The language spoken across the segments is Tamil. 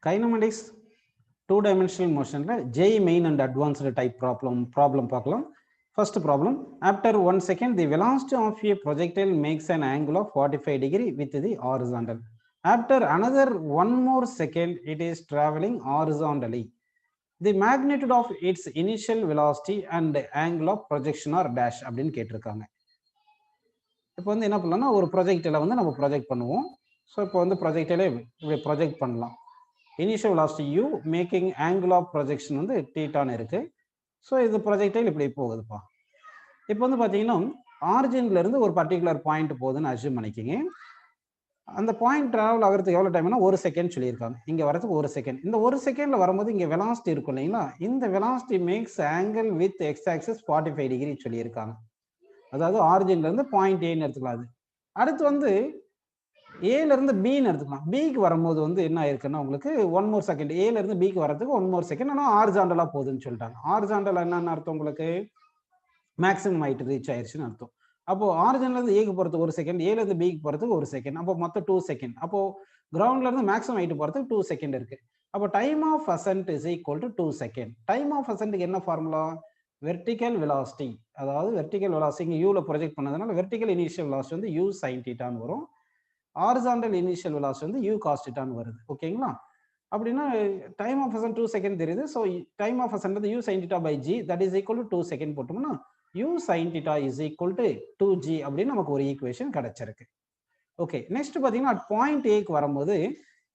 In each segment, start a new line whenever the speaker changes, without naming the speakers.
Kinematics two-dimensional motion J main and advanced type problem பார்க்கலாம். First problem, after 1 second the velocity of a projectile makes an angle of 45 degree with the horizontal. After another 1 more second it is traveling horizontally. The magnitude of its initial velocity and angle of projection are dash அப்படின்னு கேட்டிருக்காங்க. இப்போ வந்து என்ன பண்ணலாம்னா ஒரு ப்ரொஜெக்டைல வந்து நம்ம ப்ரொஜெக்ட் பண்ணுவோம். ஸோ இப்போ வந்து ப்ரொஜெக்டைல இப்படி ப்ரொஜெக்ட் பண்ணலாம். Initial velocity u making angle of projection வந்து தீட்டான்னு இருக்கு. ஸோ இது ப்ரொஜெக்டைல் இப்படி போகுதுப்பா. இப்போ வந்து பார்த்தீங்கன்னா ஆரிஜின்ல இருந்து ஒரு பர்டிகுலர் பாயிண்ட் போகுதுன்னு அஸ்யூம் பண்ணிக்கிங்க. அந்த பாயிண்ட் டிராவல் ஆகிறதுக்கு எவ்வளோ டைம்னா 1 செகண்ட் சொல்லியிருக்காங்க. இங்கே வரதுக்கு 1 செகண்ட். இந்த 1 செகண்ட்ல வரும்போது இங்கே வெலாசிட்டி இருக்கும் இல்லைங்களா, இந்த velocity max angle with X axis 45 degree சொல்லியிருக்காங்க. அதாவது ஆரிஜின்ல இருந்து பாயிண்ட் ஏன்னு எடுத்துக்கலாம். அது அடுத்து வந்து ஏல இருந்து பின்னு எடுத்துக்கலாம். பிக்கு வரும்போது வந்து என்ன ஆயிருக்குன்னா உங்களுக்கு 1 மோர் செகண்ட், ஏல இருந்து பிக்கு வரதுக்கு 1 மோர் செகண்ட். ஆனால் ஹாரிசாண்டலா போகுதுன்னு சொல்லிட்டாங்க. ஹாரிசாண்டல் என்னன்னு அர்த்தம் உங்களுக்கு, மேக்ஸிமம் ஹைட் ரீச் ஆயிருச்சுன்னு அர்த்தம். அப்போ ஆரிஜின்ல இருந்து ஏக்கு போறதுக்கு 1 செகண்ட், ஏல இருந்து பிக்கு போறதுக்கு 1 செகண்ட், அப்போ மொத்தம் 2 செகண்ட். அப்போ கிரவுண்ட்ல இருந்து மேக்ஸிமம் ஹைட் போறதுக்கு 2 செகண்ட் இருக்கு. அப்போ time of ascent is equal to 2 second. Time of அசென்ட்க்கு என்ன ஃபார்முலா, வெர்டிகல் வெலாசிட்டி. அதாவது வெர்டிகல் வெலாசிட்டி இங்க யூல ப்ரொஜெக்ட் பண்ணதுனால வெர்டிகல் இனிஷியல் வெலாசிட்டி வந்து u sin θன்னு வரும். ஹாரிசாண்டல் இனிஷியல் வெலாசிட்டி வந்து u cos θன்னு வருது. ஓகேங்களா? அப்படின்னா டைம் ஆஃப் அசென்ட் 2 செகண்ட் தெரியுது. ஸோ டைம் ஆஃப் அசென்ட் வந்து u sin θ by g that is equal to 2 second போட்டோம்னா u sin θ is equal to 2g அப்படின்னு நமக்கு ஒரு ஈக்குவேஷன் கிடைச்சிருக்கு. ஓகே, நெக்ஸ்ட் பார்த்தீங்கன்னா பாயிண்ட் ஏக்கு வரும்போது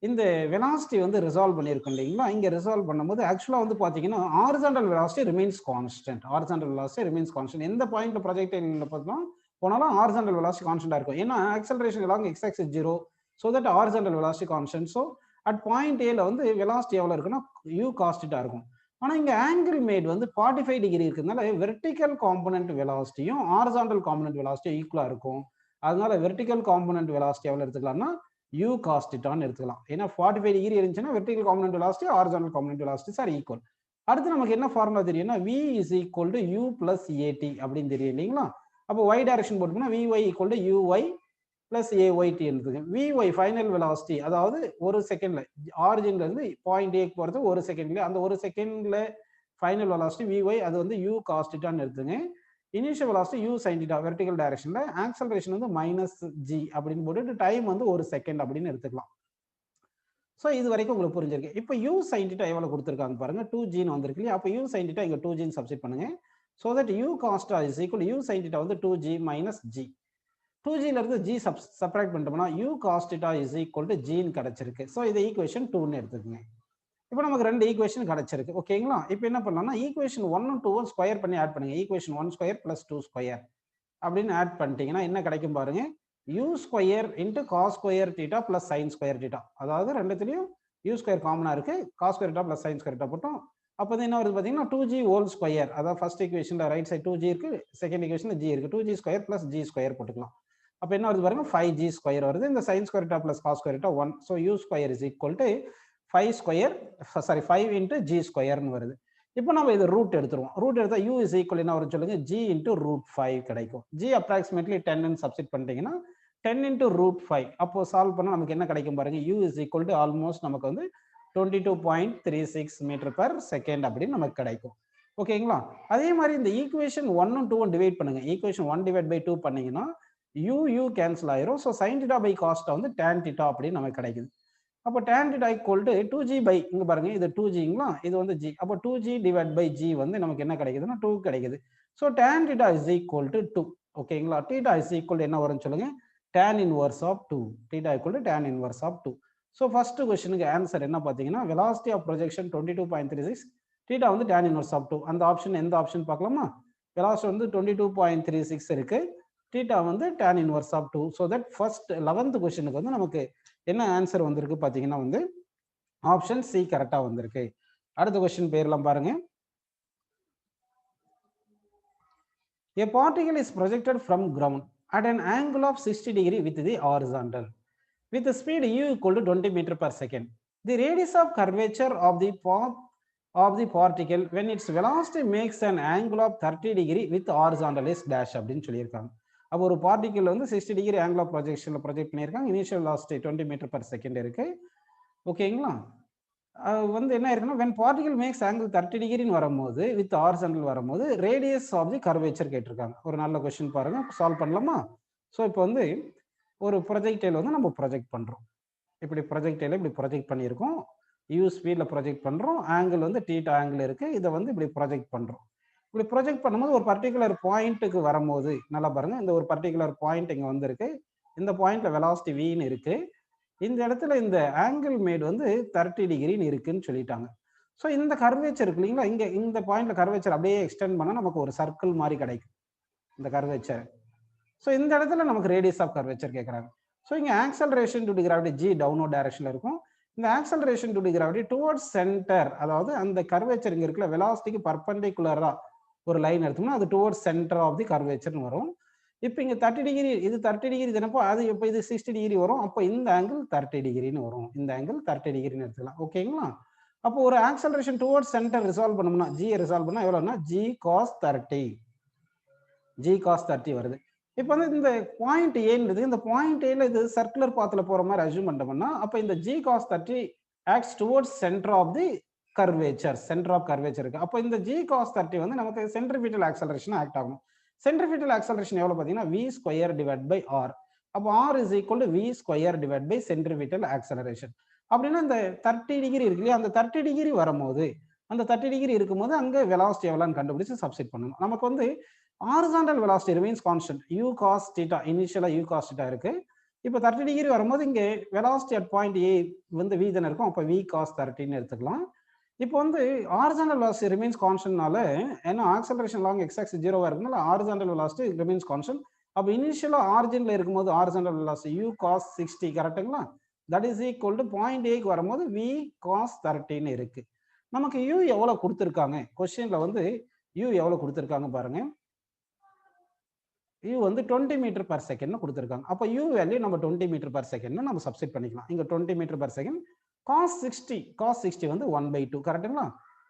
இந்த வெலாசிட்டி வந்து ரிசால்வ் பண்ணியிருக்கோம் இல்லைங்களா. இங்கே ரிசால்வ் பண்ணும்போது ஆக்சுவலாக வந்து பார்த்தீங்கன்னா horizontal velocity remains constant. Horizontal velocity remains constant. எந்த பாயிண்ட்ல ப்ரொஜெக்டைல் பார்த்தோம் போனாலும் ஹாரிசாண்டல் வெலாசிட்டி கான்ஸ்டன்டா இருக்கும். ஏன்னா acceleration along x axis 0, so that horizontal velocity constant. So at point A ல வந்து வெலாசிட்டி எவ்வளவு இருக்குன்னா u cos θ இருக்கும். ஆனா இங்க ஆங்கிள் மேட் வந்து 45 டிகிரி இருக்கிறதுனால வெர்டிகல் காம்போனன்ட் வெலாசிட்டியும் ஹாரிசாண்டல் காம்போனன்ட் வெலாசிட்டியும் ஈக்குவலா இருக்கும். அதனால வெர்டிகல் காம்போனன்ட் வெலாசிட்டி எவ்வளவு எடுத்துக்கலாம்னா u cos θன்னு எடுத்துக்கலாம். ஏன்னா 45 டிகிரி இருந்துச்சுன்னா vertical component velocity horizontal component velocities are equal. அடுத்து நமக்கு என்ன ஃபார்முலா தெரியும்னா v is equal to u plus at அப்படின்னு தெரியும் இல்லைங்களா. அப்போ y டைரக்ஷன் போட்டோம்னா vy equal to uy plus ayt எடுத்துங்க. vy ஃபைனல் வெலாசிட்டி, அதாவது ஒரு செகண்ட்ல ஆரிஜின்ல இருந்து பாயிண்ட் ஏக்கு போறது ஒரு செகண்ட்ல, அந்த ஒரு செகண்ட்ல ஃபைனல் வெலாசிட்டி vy அது வந்து u cos θன்னு எடுத்துங்க. Initial velocity u sin θ vertical டைரக்ஷன்ல, ஆக்சலரேஷன் வந்து -g அப்படின்னு போட்டுட்டு டைம் வந்து ஒரு செகண்ட் அப்படின்னு எடுத்துக்கலாம். ஸோ இது வரைக்கும் உங்களுக்கு புரிஞ்சிருக்கு. இப்போ u sin θ எவ்வளவு கொடுத்துருக்காங்க பாருங்க, 2gன்னு வந்திருக்கு இல்லையா. அப்போ u sin θ இங்க 2gன்னு சப்ஸ்டிட் பண்ணுங்க. So that u cos θ is equal u sin θ வந்து 2g minus g. 2gல இருந்து g சப்ட்ராக்ட் பண்ணிட்டோம்னா u cos θ is equal to gன்னு கிடைச்சிருக்கு. ஸோ இதை ஈக்குவேஷன் 2ன்னு எடுத்துக்கோங்க. இப்போ நமக்கு ரெண்டு ஈக்குவேஷன் கிடைச்சிருக்கு. ஓகேங்களா. இப்போ என்ன பண்ணலாம்னா ஈக்குவேஷன் 1 2 ஸ்கொயர் பண்ணி ஆட் பண்ணுங்க. ஈக்குவேஷன் 1 ஸ்கொயர் பிளஸ் 2 ஸ்கொயர் அப்படின்னு ஆட் பண்ணிட்டீங்கன்னா என்ன கிடைக்கும் பாருங்க, u square into cos square θ plus sine square θ. அதாவது ரெண்டுத்துலையும் u ஸ்கொயர் காமனா இருக்கு, cos square θ plus sine square θ போட்டோம். அப்போ என்ன வருது பார்த்தீங்கன்னா 2g ஹோல் ஸ்கொயர். அதாவது ஃபர்ஸ்ட் ஈக்குவேஷன்ல ரைட் சைடு 2g இருக்கு, செகண்ட் ஈக்குவேஷன்ல g இருக்கு. 2g square plus g square போட்டுக்கலாம். அப்போ என்ன வருது பாருங்க 5g ஸ்கொயர் வருது. இந்த sine square θ plus cos square θ 1. So u square is equal to 5 square sorry 5 into g ஸ்கொயர்னு வருது. இப்போ நம்ம இது ரூட் எடுத்துருவோம். ரூட் எடுத்தா u இஸ் ஈக்குவல் என்ன வரும் சொல்லுங்க, g இன்ட்டு √5 கிடைக்கும். g அப்ராக்சிமேட்லி 10ன்னு சப்ஸ்டிட் பண்ணிட்டீங்கன்னா 10 இன்ட்டு √5. அப்போ சால்வ் பண்ணா நமக்கு என்ன கிடைக்கும் பாருங்க, u is equal to almost நமக்கு வந்து 22.36 மீட்டர் பர் செகண்ட் அப்படின்னு நமக்கு கிடைக்கும். ஓகேங்களா. அதே மாதிரி இந்த ஈக்குவேஷன் 1 2 டிவைட் பண்ணுங்க. ஈக்குவேஷன் 1 டிவைட் பை 2 பண்ணீங்கன்னா u கேன்சல் ஆயிரும். ஸோ sin θ பை cos θ வந்து tan θ அப்படின்னு நமக்கு கிடைக்குது. அப்போ tan θ equal to 2g by, இங்க பாருங்க இது 2gங்களா, இது வந்து g. அப்போ 2g டிவைட் பை g வந்து நமக்கு என்ன கிடைக்குதுன்னா 2 கிடைக்குது. So tan θ is equal to 2. ஓகேங்களா. θ இஸ் ஈக்குவல் என்ன வரும்னு சொல்லுங்க, tan inverse of 2. θ equal to tan inverse of 2. So first கொஸ்டினுக்கு ஆன்சர் என்ன பார்த்தீங்கன்னா வெலாசிட்டி ஆஃப் ப்ரொஜெக்ஷன் 22.36, θ வந்து tan இன்வர்ஸ் ஆஃப் 2. அந்த ஆப்ஷன் எந்த ஆப்ஷன் பார்க்கலாமா, வெலாசிட்டி வந்து 22.36 இருக்கு, θ வந்து tan inverse of 2. So that first 11th கொஸ்டினுக்கு வந்து நமக்கு என்ன ஆன்சர் வந்திருக்கு பார்த்தீங்கன்னா வந்து ஆப்ஷன் சி கரெக்டாக வந்திருக்கு. அடுத்த கொஸ்டின் பேர்லாம் பாருங்க. A particle is projected from ground at an angle of 60 degree with the horizontal with the speed u equal to 20 meter per second. The radius of curvature of the path of the particle when its velocity makes an angle of 30 degree with horizontal is dash அப்படின்னு சொல்லியிருக்காங்க. அப்போ ஒரு பார்ட்டிகல் வந்து 60 டிகிரி ஆங்கிள் ஆஃப் ப்ரொஜெக்ஷன்ல ப்ரொஜெக்ட் பண்ணியிருக்காங்க. Initial velocity 20 metre per second இருக்கு. ஓகேங்களா. வந்து என்ன இருக்குன்னா when particle makes angle 30 டிகிரின்னு வரும்போது வித் horizontal வரும்போது ரேடியஸ் ஆஃப் தி கர்வேச்சர் கேட்டிருக்காங்க. ஒரு நல்ல கொஸ்டின் பாருங்க, சால்வ் பண்ணலாமா? ஸோ இப்போ வந்து ஒரு ப்ரொஜெக்டைல் வந்து நம்ம ப்ரொஜெக்ட் பண்றோம். இப்படி ப்ரொஜெக்டைல இப்படி ப்ரொஜெக்ட் பண்ணியிருக்கோம். யூ ஸ்பீட்ல ப்ரொஜெக்ட் பண்றோம். ஆங்கிள் வந்து தீட்டா ஆங்கிள் இருக்கு. இதை வந்து இப்படி ப்ரொஜெக்ட் பண்றோம். இப்படி ப்ரொஜெக்ட் பண்ணும்போது ஒரு பர்டிகுலர் பாயிண்ட்டுக்கு வரும்போது நல்லா பாருங்க, இந்த ஒரு பர்டிகுலர் பாயிண்ட் இங்க வந்திருக்கு. இந்த பாயிண்ட்ல வெலாசிட்டி வின்னு இருக்கு. இந்த இடத்துல இந்த ஆங்கிள் மேட் வந்து 30 டிகிரின்னு இருக்குன்னு சொல்லிட்டாங்க. ஸோ இந்த கர்வேச்சர் இருக்கு இல்லைங்களா, இங்க இந்த பாயிண்ட்ல கர்வேச்சர் அப்படியே எக்ஸ்டெண்ட் பண்ணா நமக்கு ஒரு சர்க்கிள் மாதிரி கிடைக்கும் இந்த கர்வேச்சர். ஸோ இந்த இடத்துல நமக்கு ரேடியஸ் ஆஃப் கர்வேச்சர் கேட்குறாங்க. ஸோ இங்கே acceleration to the gravity G downward டைரக்ஷன்ல இருக்கும். இந்த acceleration to the gravity towards centre, அதாவது அந்த கர்வேச்சர் இங்க இருக்குல்ல வெலாசிட்டிக்கு பர்பெண்டிகுலரா ஒரு லைன் எடுத்தோம்னா அது டுவர்ட்ஸ் சென்டர் ஆஃப் தி கர்வேச்சர்னு வரும். இப்போ இங்க 30 டிகிரி, இது 30 டிகிரி தானப்போ, அது இப்போ இது 60 டிகிரி வரும். அப்போ இந்த ஆங்கிள் 30 டிகிரின்னு வரும். இந்த ஆங்கிள் 30 டிகிரின்னு எடுத்துக்கலாம். ஓகேங்களா? அப்போ ஒரு ஆக்சலரேஷன் டுவர்ட்ஸ் சென்டர் ரிசால்வ் பண்ணோம்னா ஜி ரிசால்வ் பண்ணா எவ்வளவுனா ஜி காஸ் 30, ஜி காஸ் 30 வருது. இப்போ வந்து இந்த பாயிண்ட் ஏன்றது, இந்த பாயிண்ட் ஏல இது சர்க்குலர் பாத்ல போற மாதிரி அஸ்யூம் பண்ணோம்னா அப்போ இந்த g cos 30 acts towards centre of the curvature, centre of curvature இருக்கு. அப்போ இந்த ஜி காஸ் 30 வந்து நமக்கு சென்ட்ரிபியூட்டல் ஆக்சலரேஷன் ஆக்ட் ஆகும். சென்ட்ரிபியூட்டல் ஆக்சலரேஷன் எவ்வளவு பார்த்தீங்கன்னா v square divide by r. அப்போ r is equal to v square divide by centripetal acceleration. அப்படின்னா இந்த 30 டிகிரி இருக்கு இல்லையா, அந்த 30 டிகிரி வரும்போது, அந்த 30 டிகிரி இருக்கும்போது அங்க வெலாசிட்டி எவ்வளோன்னு கண்டுபிடிச்சு சப்ஸ்டிட் பண்ணணும். நமக்கு வந்து horizontal velocity remains constant u cos θ, இனிஷியலா u cos θ இருக்கு. இப்போ 30 டிகிரி வரும்போது இங்க வெலாசிட்டி அட் பாயிண்ட் a வந்து v தானே இருக்கும். அப்போ v cos 30ன்னு எடுத்துக்கலாம். இப்போ வந்து ஹாரிசான்டல் வெலாசிட்டி ரிமைன்ஸ் கான்ஸ்டன்ட்னால, ஏன்னா ஆக்சலரேஷன் லாங் x ஆக்சிஸ் 0வா இருக்குனால ஹாரிசான்டல் வெலாசிட்டி ரிமைன்ஸ் கான்ஸ்டன்ட். அப்போ இனிஷியலா ஆரிஜின்ல இருக்கும்போது ஹாரிசான்டல் வெலாசிட்டி u cos 60 கரெக்ட்டுங்களா? That is equal to point ஏக்கு வரும்போது v cos 30ன்னு இருக்கு. நமக்கு u எவ்வளவு கொடுத்துருக்காங்க கொஸ்டின்ல வந்து u எவ்வளவு கொடுத்துருக்காங்க பாருங்க. u வந்து 20 மீட்டர் பர் செகண்ட் கொடுத்துருக்காங்க. அப்போ u வேல்யூ நம்ம 20 மீட்டர் பர் செகண்ட் நம்ம சப்ஸ்டிட் பண்ணிக்கலாம். இங்க 20 மீட்டர் பர் செகண்ட் cos 60 வந்து 1/2 கரெக்ட்டுங்களா?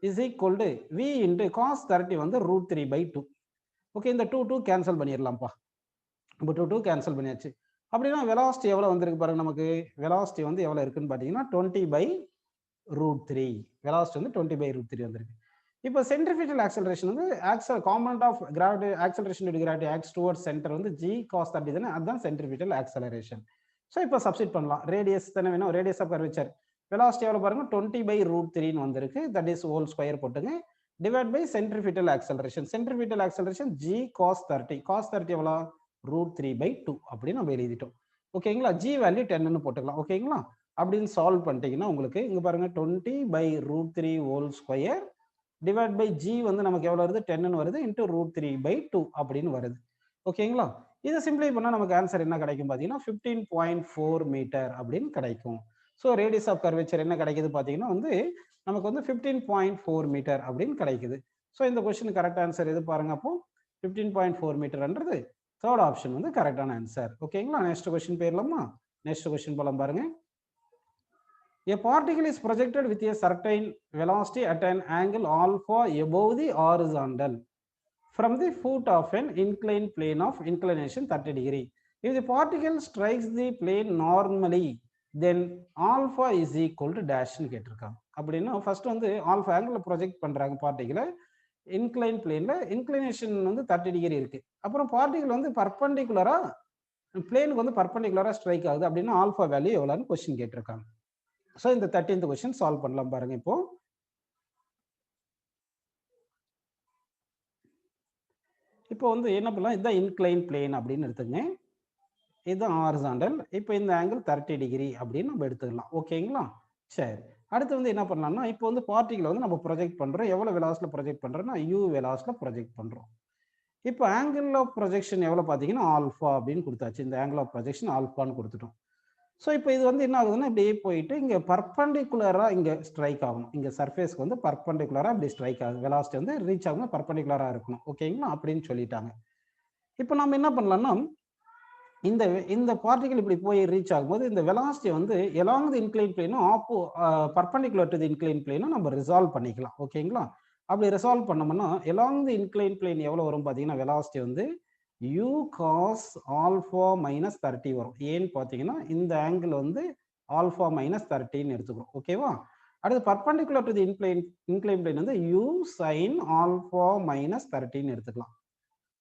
Is equal to v into cos 30 வந்து √3/2. ஓகே, இந்த 2 கேன்சல் பண்ணிடலாம்ப்பா. இப்போ 2 கேன்சல் பண்ணியாச்சு. அப்படின்னா வெலாசிட்டி எவ்வளவு வந்திருக்கு பாருங்க. நமக்கு வெலாசிட்டி வந்து எவ்வளவு இருக்குன்னு பாத்தீங்கன்னா 20/√3. வெலாசிட்டி வந்து 20/√3 வந்திருக்கு. இப்போ சென்ட்ரிபியூட்டல் ஆக்சலரேஷன் வந்து component of gravity acceleration to gravity acts towards centre வந்து g cos 30 தானே, அதுதான் சென்ட்ரிபியூட்டல் ஆக்சலரேஷன். ஸோ இப்போ சப்ஸ்டிட் பண்ணலாம். ரேடியஸ் தானே வேணும், ரேடியஸ் ஆஃப் கர்வேச்சர். வெலாசிட்டி எவ்வளவு பாருங்க 20/√3ன்னு வந்திருக்கு. தட் இஸ் ஹோல் ஸ்கொயர் போட்டுங்க. Divide by centripetal acceleration. Centrifugal acceleration g cos 30. cos 30 எவ்வளவு √3/2 அப்படின்னு நம்ம எழுதிட்டோம். ஓகேங்களா? g வேல்யூ 10ன்னு போட்டுக்கலாம். ஓகேங்களா? அப்படின்னு சால்வ் பண்ணிட்டீங்கன்னா உங்களுக்கு இங்க பாருங்க 20/√3 whole square divide by g வந்து நமக்கு எவ்வளவு வருது 10ன்னு வருது இன்டு √3/2 அப்படின்னு வருது. ஓகேங்களா? இதை சிம்பிளை பண்ணா நமக்கு ஆன்சர் என்ன கிடைக்கும் பாத்தீங்கன்னா 15.4 மீட்டர் அப்படின்னு கிடைக்கும். ஸோ ரேடியஸ் ஆஃப் கர்வேச்சர் என்ன கிடைக்குது பாத்தீங்கன்னா வந்து நமக்கு வந்து 15.4 மீட்டர் அப்படின்னு கிடைக்குது. ஸோ இந்த கொஸ்டின் கரெக்ட் ஆன்சர் எது பாருங்க. அப்போ 15.4 மீட்டர்ன்றது தேர்ட் ஆப்ஷன் வந்து கரெக்டான ஆன்சர். ஓகேங்களா? நெக்ஸ்ட் கொஸ்டின் போயிடலாமா? நெக்ஸ்ட் கொஸ்டின் போலாம் பாருங்க. A particle is projected with a certain velocity at an angle alpha above the horizontal from the foot of an inclined plane of inclination 30 degree. If the particle strikes the plane normally, then alpha is equal to dash ன்னு கேட்டிருக்காங்க. அப்படின்னா ஃபர்ஸ்ட் வந்து ஆல்ஃபா ஆங்கிள் ப்ரொஜெக்ட் பண்றாங்க பார்ட்டிகளை இன்க்ளைன் பிளேன்ல. இன்க்ளினேஷன் வந்து 30 டிகிரி இருக்கு. அப்புறம் பார்ட்டிகள் வந்து பர்பெண்டிகுலரா பிளேனுக்கு வந்து பர்பெண்டிகுலரா ஸ்ட்ரைக் ஆகுது. அப்படின்னா ஆல்ஃபா வேல்யூ எவ்வளோன்னு கொஸ்டின் கேட்டிருக்காங்க. ஸோ இந்த 13th கொஸ்டின் சால்வ் பண்ணலாம் பாருங்க. இப்போ வந்து என்ன பண்ணலாம், இதுதான் இன்க்ளைன் பிளேன் அப்படின்னு எடுத்துங்க. இதுதான் ஹாரிசான்டல். இப்போ இந்த ஆங்கிள் 30 டிகிரி அப்படின்னு நம்ம எடுத்துக்கலாம். ஓகேங்களா? சரி, அடுத்து வந்து என்ன பண்ணலாம்னா இப்போ வந்து பார்ட்டிகளை வந்து நம்ம ப்ரொஜெக்ட் பண்றோம். எவ்வளவு வெலாசிட்டில ப்ரொஜெக்ட் பண்றோம்னா u வெலாசிட்டில ப்ரொஜெக்ட் பண்றோம். இப்போ ஆங்கிள் ஆஃப் ப்ரொஜெக்ஷன் எவ்வளவு பார்த்தீங்கன்னா ஆல்ஃபா அப்படின்னு கொடுத்தாச்சு. இந்த ஆங்கிள் ஆஃப் ப்ரொஜெக்ஷன் ஆல்ஃபான்னு கொடுத்துட்டோம். ஸோ இப்போ இது வந்து என்ன ஆகுதுன்னா இப்படியே போயிட்டு இங்கே பர்பெண்டிகுலராக இங்கே ஸ்ட்ரைக் ஆகணும். இங்கே சர்ஃபேஸ்க்கு வந்து பர்பெண்டிகுலராக இப்படி ஸ்ட்ரைக் ஆகுது. வெலாசிட்டி வந்து ரீச் ஆகணும், பர்பெண்டிகுலராக இருக்கணும். ஓகேங்களா? அப்படின்னு சொல்லிட்டாங்க. இப்போ நம்ம என்ன பண்ணலாம்னா இந்த இந்த பார்ட்டிகல் இப்படி போய் ரீச் ஆகும்போது இந்த வெலாசிட்டி வந்து எலாங் தி இன்க்ளைன் பிளேனும் பர்பெண்டிகுலர் டு தி இன்க்ளைன் பிளேனும் நம்ம ரிசால்வ் பண்ணிக்கலாம். ஓகேங்களா? அப்படி ரிசால்வ் பண்ணோம்னா எலாங் தி இன்க்ளைன் பிளேன் எவ்வளவு வரும் பார்த்தீங்கன்னா வெலாசிட்டி வந்து u cos ஆல்ஃபா மைனஸ் 30 வரும். ஏன்னு பார்த்தீங்கன்னா இந்த ஆங்கிள் வந்து ஆல்ஃபா மைனஸ் 30ன்னு எடுத்துக்கிறோம். ஓகேவா? அடுத்து perpendicular to the inclined plane வந்து u sin alpha minus 30 எடுத்துக்கலாம்.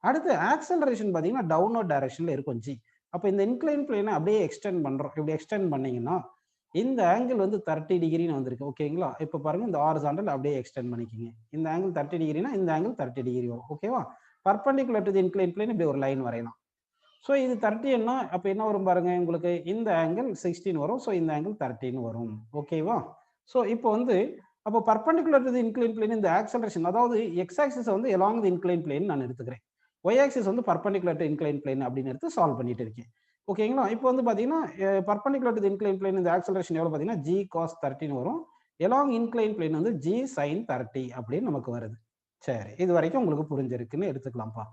அடுத்து ஆக்சலரேஷன் பார்த்தீங்கன்னா டவுன்வர்ட் டைரக்ஷன்ல இருக்கும் g. அப்போ இந்த இன்க்ளைன் பிளேனை அப்படியே எக்ஸ்டெண்ட் பண்றோம். இப்படி எக்ஸ்டெண்ட் பண்ணீங்கன்னா இந்த ஆங்கிள் வந்து 30 டிகிரின்னு வந்திருக்கு. ஓகேங்களா? இப்போ பாருங்க இந்த ஹாரிசான்டல் அப்படியே எக்ஸ்டெண்ட் பண்ணிக்கிங்க. இந்த ஆங்கிள் 30 டிகிரினா இந்த ஆங்கிள் 30 டிகிரி வரும். ஓகேவா? Perpendicular to the incline plane இப்படி ஒரு லைன் வரையலாம். ஸோ இது 30 என்ன அப்போ என்ன வரும் பாருங்க, உங்களுக்கு இந்த ஆங்கிள் 16 வரும். ஸோ இந்த ஆங்கிள் 13 வரும். ஓகேவா? ஸோ இப்போ வந்து அப்போ perpendicular to the incline plane இந்த ஆக்சலரேஷன், அதாவது எக்ஸ் ஆக்சிஸ் வந்து எலாங் தி இன்க்ளைன் பிளேன் நான் எடுத்துக்கிறேன். ஒய் ஆக்சிஸ் வந்து பர்பெண்டிகுலர் டு இன்க்ளைன் பிளேன் அப்படின்னு எடுத்து சால்வ் பண்ணிட்டு இருக்கேன். ஓகேங்களா? இப்போ வந்து பார்த்தீங்கன்னா perpendicular to the incline plane இந்த ஆக்சலரேஷன் எவ்வளோ பார்த்தீங்கன்னா g cos 13 வரும். எலாங் இன்க்ளைன் பிளேன் வந்து g sin 30 அப்படின்னு நமக்கு வருது. சரி, இது வரைக்கும் உங்களுக்கு புரிஞ்சிருக்குன்னு எடுத்துக்கலாம்ப்பா.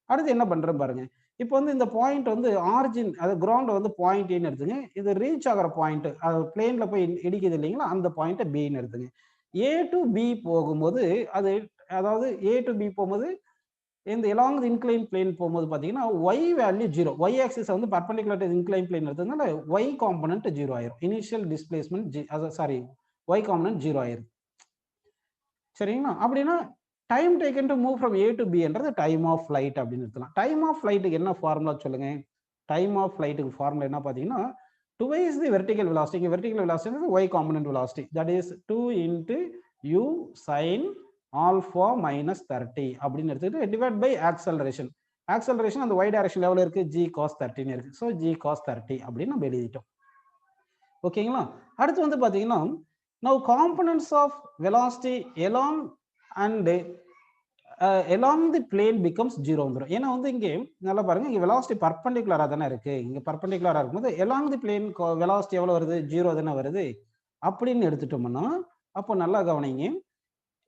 அடுத்து என்ன பண்றேன் பாருங்க. இப்போ வந்து இந்த பாயிண்ட் வந்து ஆரிஜின், அது கிரவுண்ட் வந்து பாயிண்ட் ஏன்னு எடுத்துங்க. இது ரீச் ஆகிற பாயிண்ட், அது பிளேன்ல போய் இடிக்குது இல்லைங்களா, அந்த பாயிண்ட் பின்னு எடுத்துங்க. ஏ டு பி போகும்போது அது, அதாவது ஏ டு பி போகும்போது இந்த எலாங் இன்க்ளைன் பிளேன் போகும்போது பார்த்தீங்கன்னா y வேல்யூ 0. y ஆக்சிஸ் வந்து பர்பெண்டிகுலர் டு இன்க்ளைன் பிளேன் எடுத்ததுனால y காம்பனன்ட் 0 ஆயிரும். Initial displacement sorry y component 0 ஆயிரும். சரிங்களா? அப்படின்னா time taken to move from A to B என்றது டைம் ஆஃப் ஃப்ளைட் அப்படின்னு எடுத்துக்கலாம். டைம் ஆஃப் ஃப்ளைட்டுக்கு என்ன ஃபார்முலா சொல்லுங்க? டைம் ஆஃப் ஃப்ளைட்டுக்கு ஃபார்முலா என்ன பார்த்தீங்கன்னா டுவைஸ் தி வெர்டிகல் வெலாசிட்டி. இங்கே vertical velocity y component velocity, that is 2 into u sin alpha minus 30 அப்படின்னு எடுத்துக்கிட்டு டிவைட் பை ஆக்சலரேஷன். ஆக்சலரேஷன் அந்த y டைரக்ஷன் லெவலில் இருக்கு, g cos 13 இருக்கு. ஸோ g cos 30 அப்படின்னு நம்ம எழுதிட்டோம். ஓகேங்களா? அடுத்து வந்து பார்த்தீங்கன்னா now components of velocity along and along the plane becomes 0 வந்துடும். ஏன்னா வந்து இங்கே நல்லா பாருங்க, இங்கே வெலாசிட்டி பர்பெண்டிகுலராக தானே இருக்கு. இங்கே பர்பெண்டிகுலராக இருக்கும்போது along the plane வெலாசிட்டி எவ்வளோ வருது? 0 தானே வருது. அப்படின்னு எடுத்துட்டோம்னா அப்போ நல்லா கவனிங்க.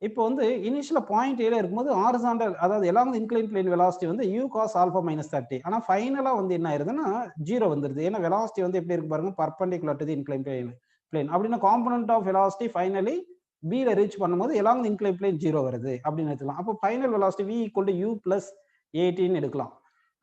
இப்போ வந்து இனிஷியலா பாயிண்ட் ஏல இருக்கும்போது ஹாரிசான்டல், அதாவது எலாங் இன்க்ளைன் பிளேன் வெலாசிட்டி வந்து u cos ஆல்பா மைனஸ் 30. ஆனால் ஃபைனலா வந்து என்ன ஆயிருதுன்னா 0 வந்துருது. ஏன்னா வெலாசிட்டி வந்து எப்படி இருக்கு பாருங்க, perpendicular to the incline plane. அப்படின்னா component of velocity finally b ல ரீச் பண்ணும்போது எலாங் இன்க்ளைன் பிளேன் 0 வருது அப்படின்னு எடுத்துக்கலாம். அப்போ final velocity v equal to u plus 18 எடுக்கலாம்.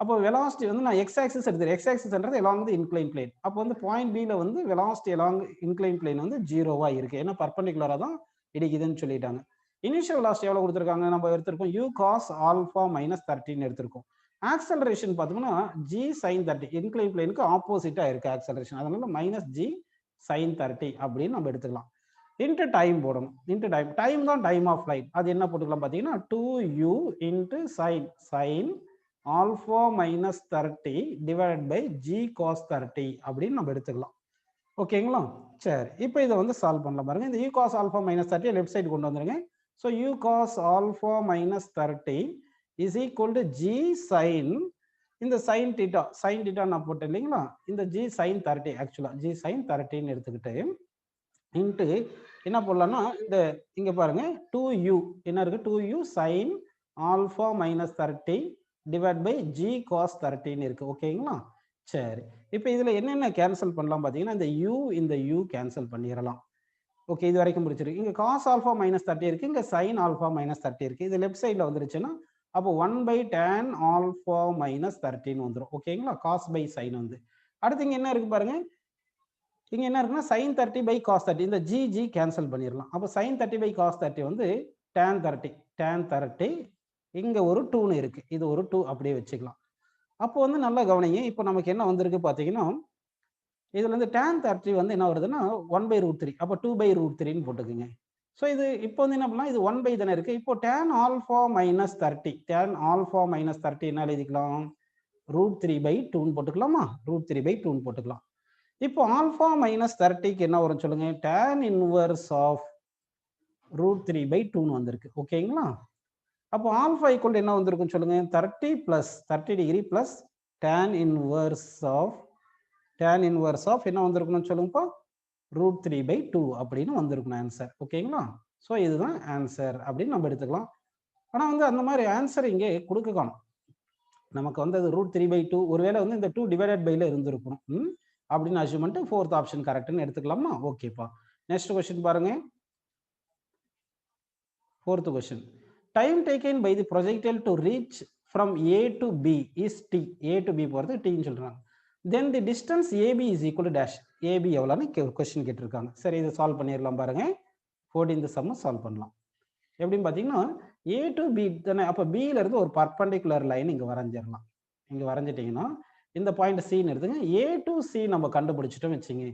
அப்போ வெலாசிட்டி வந்து நான் எக்ஸ் ஆக்சிஸ் எடுத்துறேன். எக்ஸ் ஆக்சிஸ்ன்றது எலாங் தி இன்க்ளைன் பிளேன். அப்போ வந்து பாயிண்ட் b ல வந்து வெலாசிட்டி எலாங் இன்க்ளைன் பிளேன் வந்து 0வா இருக்கு. ஏன்னா பர்பெண்டிகுலரா தான் இடிக்குதுன்னு சொல்லிட்டாங்க. இனிஷியல் வெலாசிட்டி எவ்வளவு கொடுத்திருக்காங்க? நம்ம எடுத்திருக்கோம் u cos ஆல்பா மைனஸ் 13 எடுத்திருக்கோம். ஆக்சலரேஷன் பார்த்தோம்னா g sin 30, இன்க்ளைன் பிளேனுக்கு ஆப்போசிட்டா இருக்கு ஆக்சலரேஷன். அதனால மைனஸ் g sin 30 அப்படின்னு நம்ம எடுத்துக்கலாம். இன்ட்டு டைம் போடணும். இன்ட்டு டைம், டைம் தான் டைம் ஆஃப் ஃப்ளைட். அது என்ன போட்டுக்கலாம் பார்த்தீங்கன்னா 2u into sin alpha minus 30 divide by g cos 30 அப்படின்னு நம்ம எடுத்துக்கலாம். ஓகேங்களா? சரி, இப்போ இதை வந்து சால்வ் பண்ணலாம் பாருங்க. இந்த u cos alpha minus 30 left side கொண்டு வந்துருங்க. So u cos alpha minus 30 is equal to g sin, இந்த sin theta நான் போட்டேன் இல்லைங்களா, இந்த g sin 30 ஆக்சுவலா g sin 30 எடுத்துக்கிட்டு இன்ட்டு என்ன போடலாம்னா இந்த இங்க பாருங்க 2u என்ன இருக்கு, 2u sin alpha minus 30 divide by g cos 30 இருக்கு. ஓகேங்களா? சரி, இப்போ இதுல என்னென்ன கேன்சல் பண்ணலாம் பார்த்தீங்கன்னா இந்த u கேன்சல் பண்ணிடலாம். ஓகே, இது வரைக்கும் முடிச்சிருக்கு. இங்க cos ஆல்பா மைனஸ் 30 இருக்கு, இங்க sin ஆல்பா மைனஸ் 30 இருக்கு. இது லெஃப்ட் சைட்ல வந்துருச்சுன்னா அப்போ 1 by tan ஆல்பா மைனஸ் 13 வந்துடும். ஓகேங்களா? cos by sin வந்து அடுத்து இங்க என்ன இருக்கு பாருங்க, இங்க என்ன இருக்குன்னா sin 30 by cos 30, இந்த g கேன்சல் பண்ணிடலாம். அப்போ sin 30 by cos 30 வந்து tan 30 இங்க ஒரு 2 இருக்கு, இது ஒரு 2 அப்படியே வச்சுக்கலாம். அப்போ வந்து நல்லா கவனிங்க. இப்போ நமக்கு என்ன வந்திருக்கு பார்த்தீங்கன்னா இதுல இருந்து tan 30 வந்து என்ன வருதுன்னா 1 by root 3. அப்போ 2 by root 3 போட்டுக்குங்க. ஸோ இது இப்போ வந்து என்ன பண்ணலாம், இது 1 by தானே இருக்கு. இப்போ tan alpha minus 30, tan alpha minus 30 என்ன எழுதிக்கலாம், ரூட் 3 by 2 போட்டுக்கலாமா, ரூட் 3 by 2 போட்டுக்கலாம். இப்போ ஆல்பா மைனஸ் 30க்கு என்ன வரும் சொல்லுங்க, tan inverse of root 3 by 2 வந்திருக்கு. ஓகேங்களா? அப்போ ஆல்பா ஈக்குவல் என்ன வந்திருக்கும் சொல்லுங்க, 30 plus 30 degree plus tan inverse of என்ன வந்திருக்கணும்னு சொல்லுங்கப்பா, ரூட் 3 by 2 அப்படின்னு வந்திருக்கணும் ஆன்சர். ஓகேங்களா? ஸோ இதுதான் ஆன்சர் அப்படின்னு நம்ம எடுத்துக்கலாம். ஆனால் வந்து அந்த மாதிரி ஆன்சர் இங்கே கொடுக்க காணும். நமக்கு வந்து அது ரூட் 3 by 2 ஒருவேளை வந்து இந்த 2 டிவைடட் பைல இருந்திருக்கணும் அப்படின்னு அசியூம் பண்ணிட்டு ஃபோர்த் ஆப்ஷன் கரெக்ட்னு எடுத்துக்கலாமா? ஓகேப்பா. நெக்ஸ்ட் கொஸ்டின் பாருங்க. Fourth question, time taken by the projectile to reach from A to B is T. A to B போகிறது டின்னு சொல்றாங்க. then the distance AB is equal to dash. AB எவ்வளோன்னு கொஸ்டின் கேட்டிருக்காங்க. சரி, இதை சால்வ் பண்ணிடலாம் பாருங்க. 14th சம் சால்வ் பண்ணலாம். எப்படின்னு பார்த்தீங்கன்னா A to B தானே, அப்போ பில இருந்து ஒரு பர்பண்டிகுலர் லைன் இங்கே வரைஞ்சிடலாம். இங்கே வரைஞ்சிட்டிங்கன்னா இந்த பாயிண்ட் சின்னு எடுத்துங்க. A to C நம்ம கண்டுபிடிச்சிட்டோம் வச்சுங்க,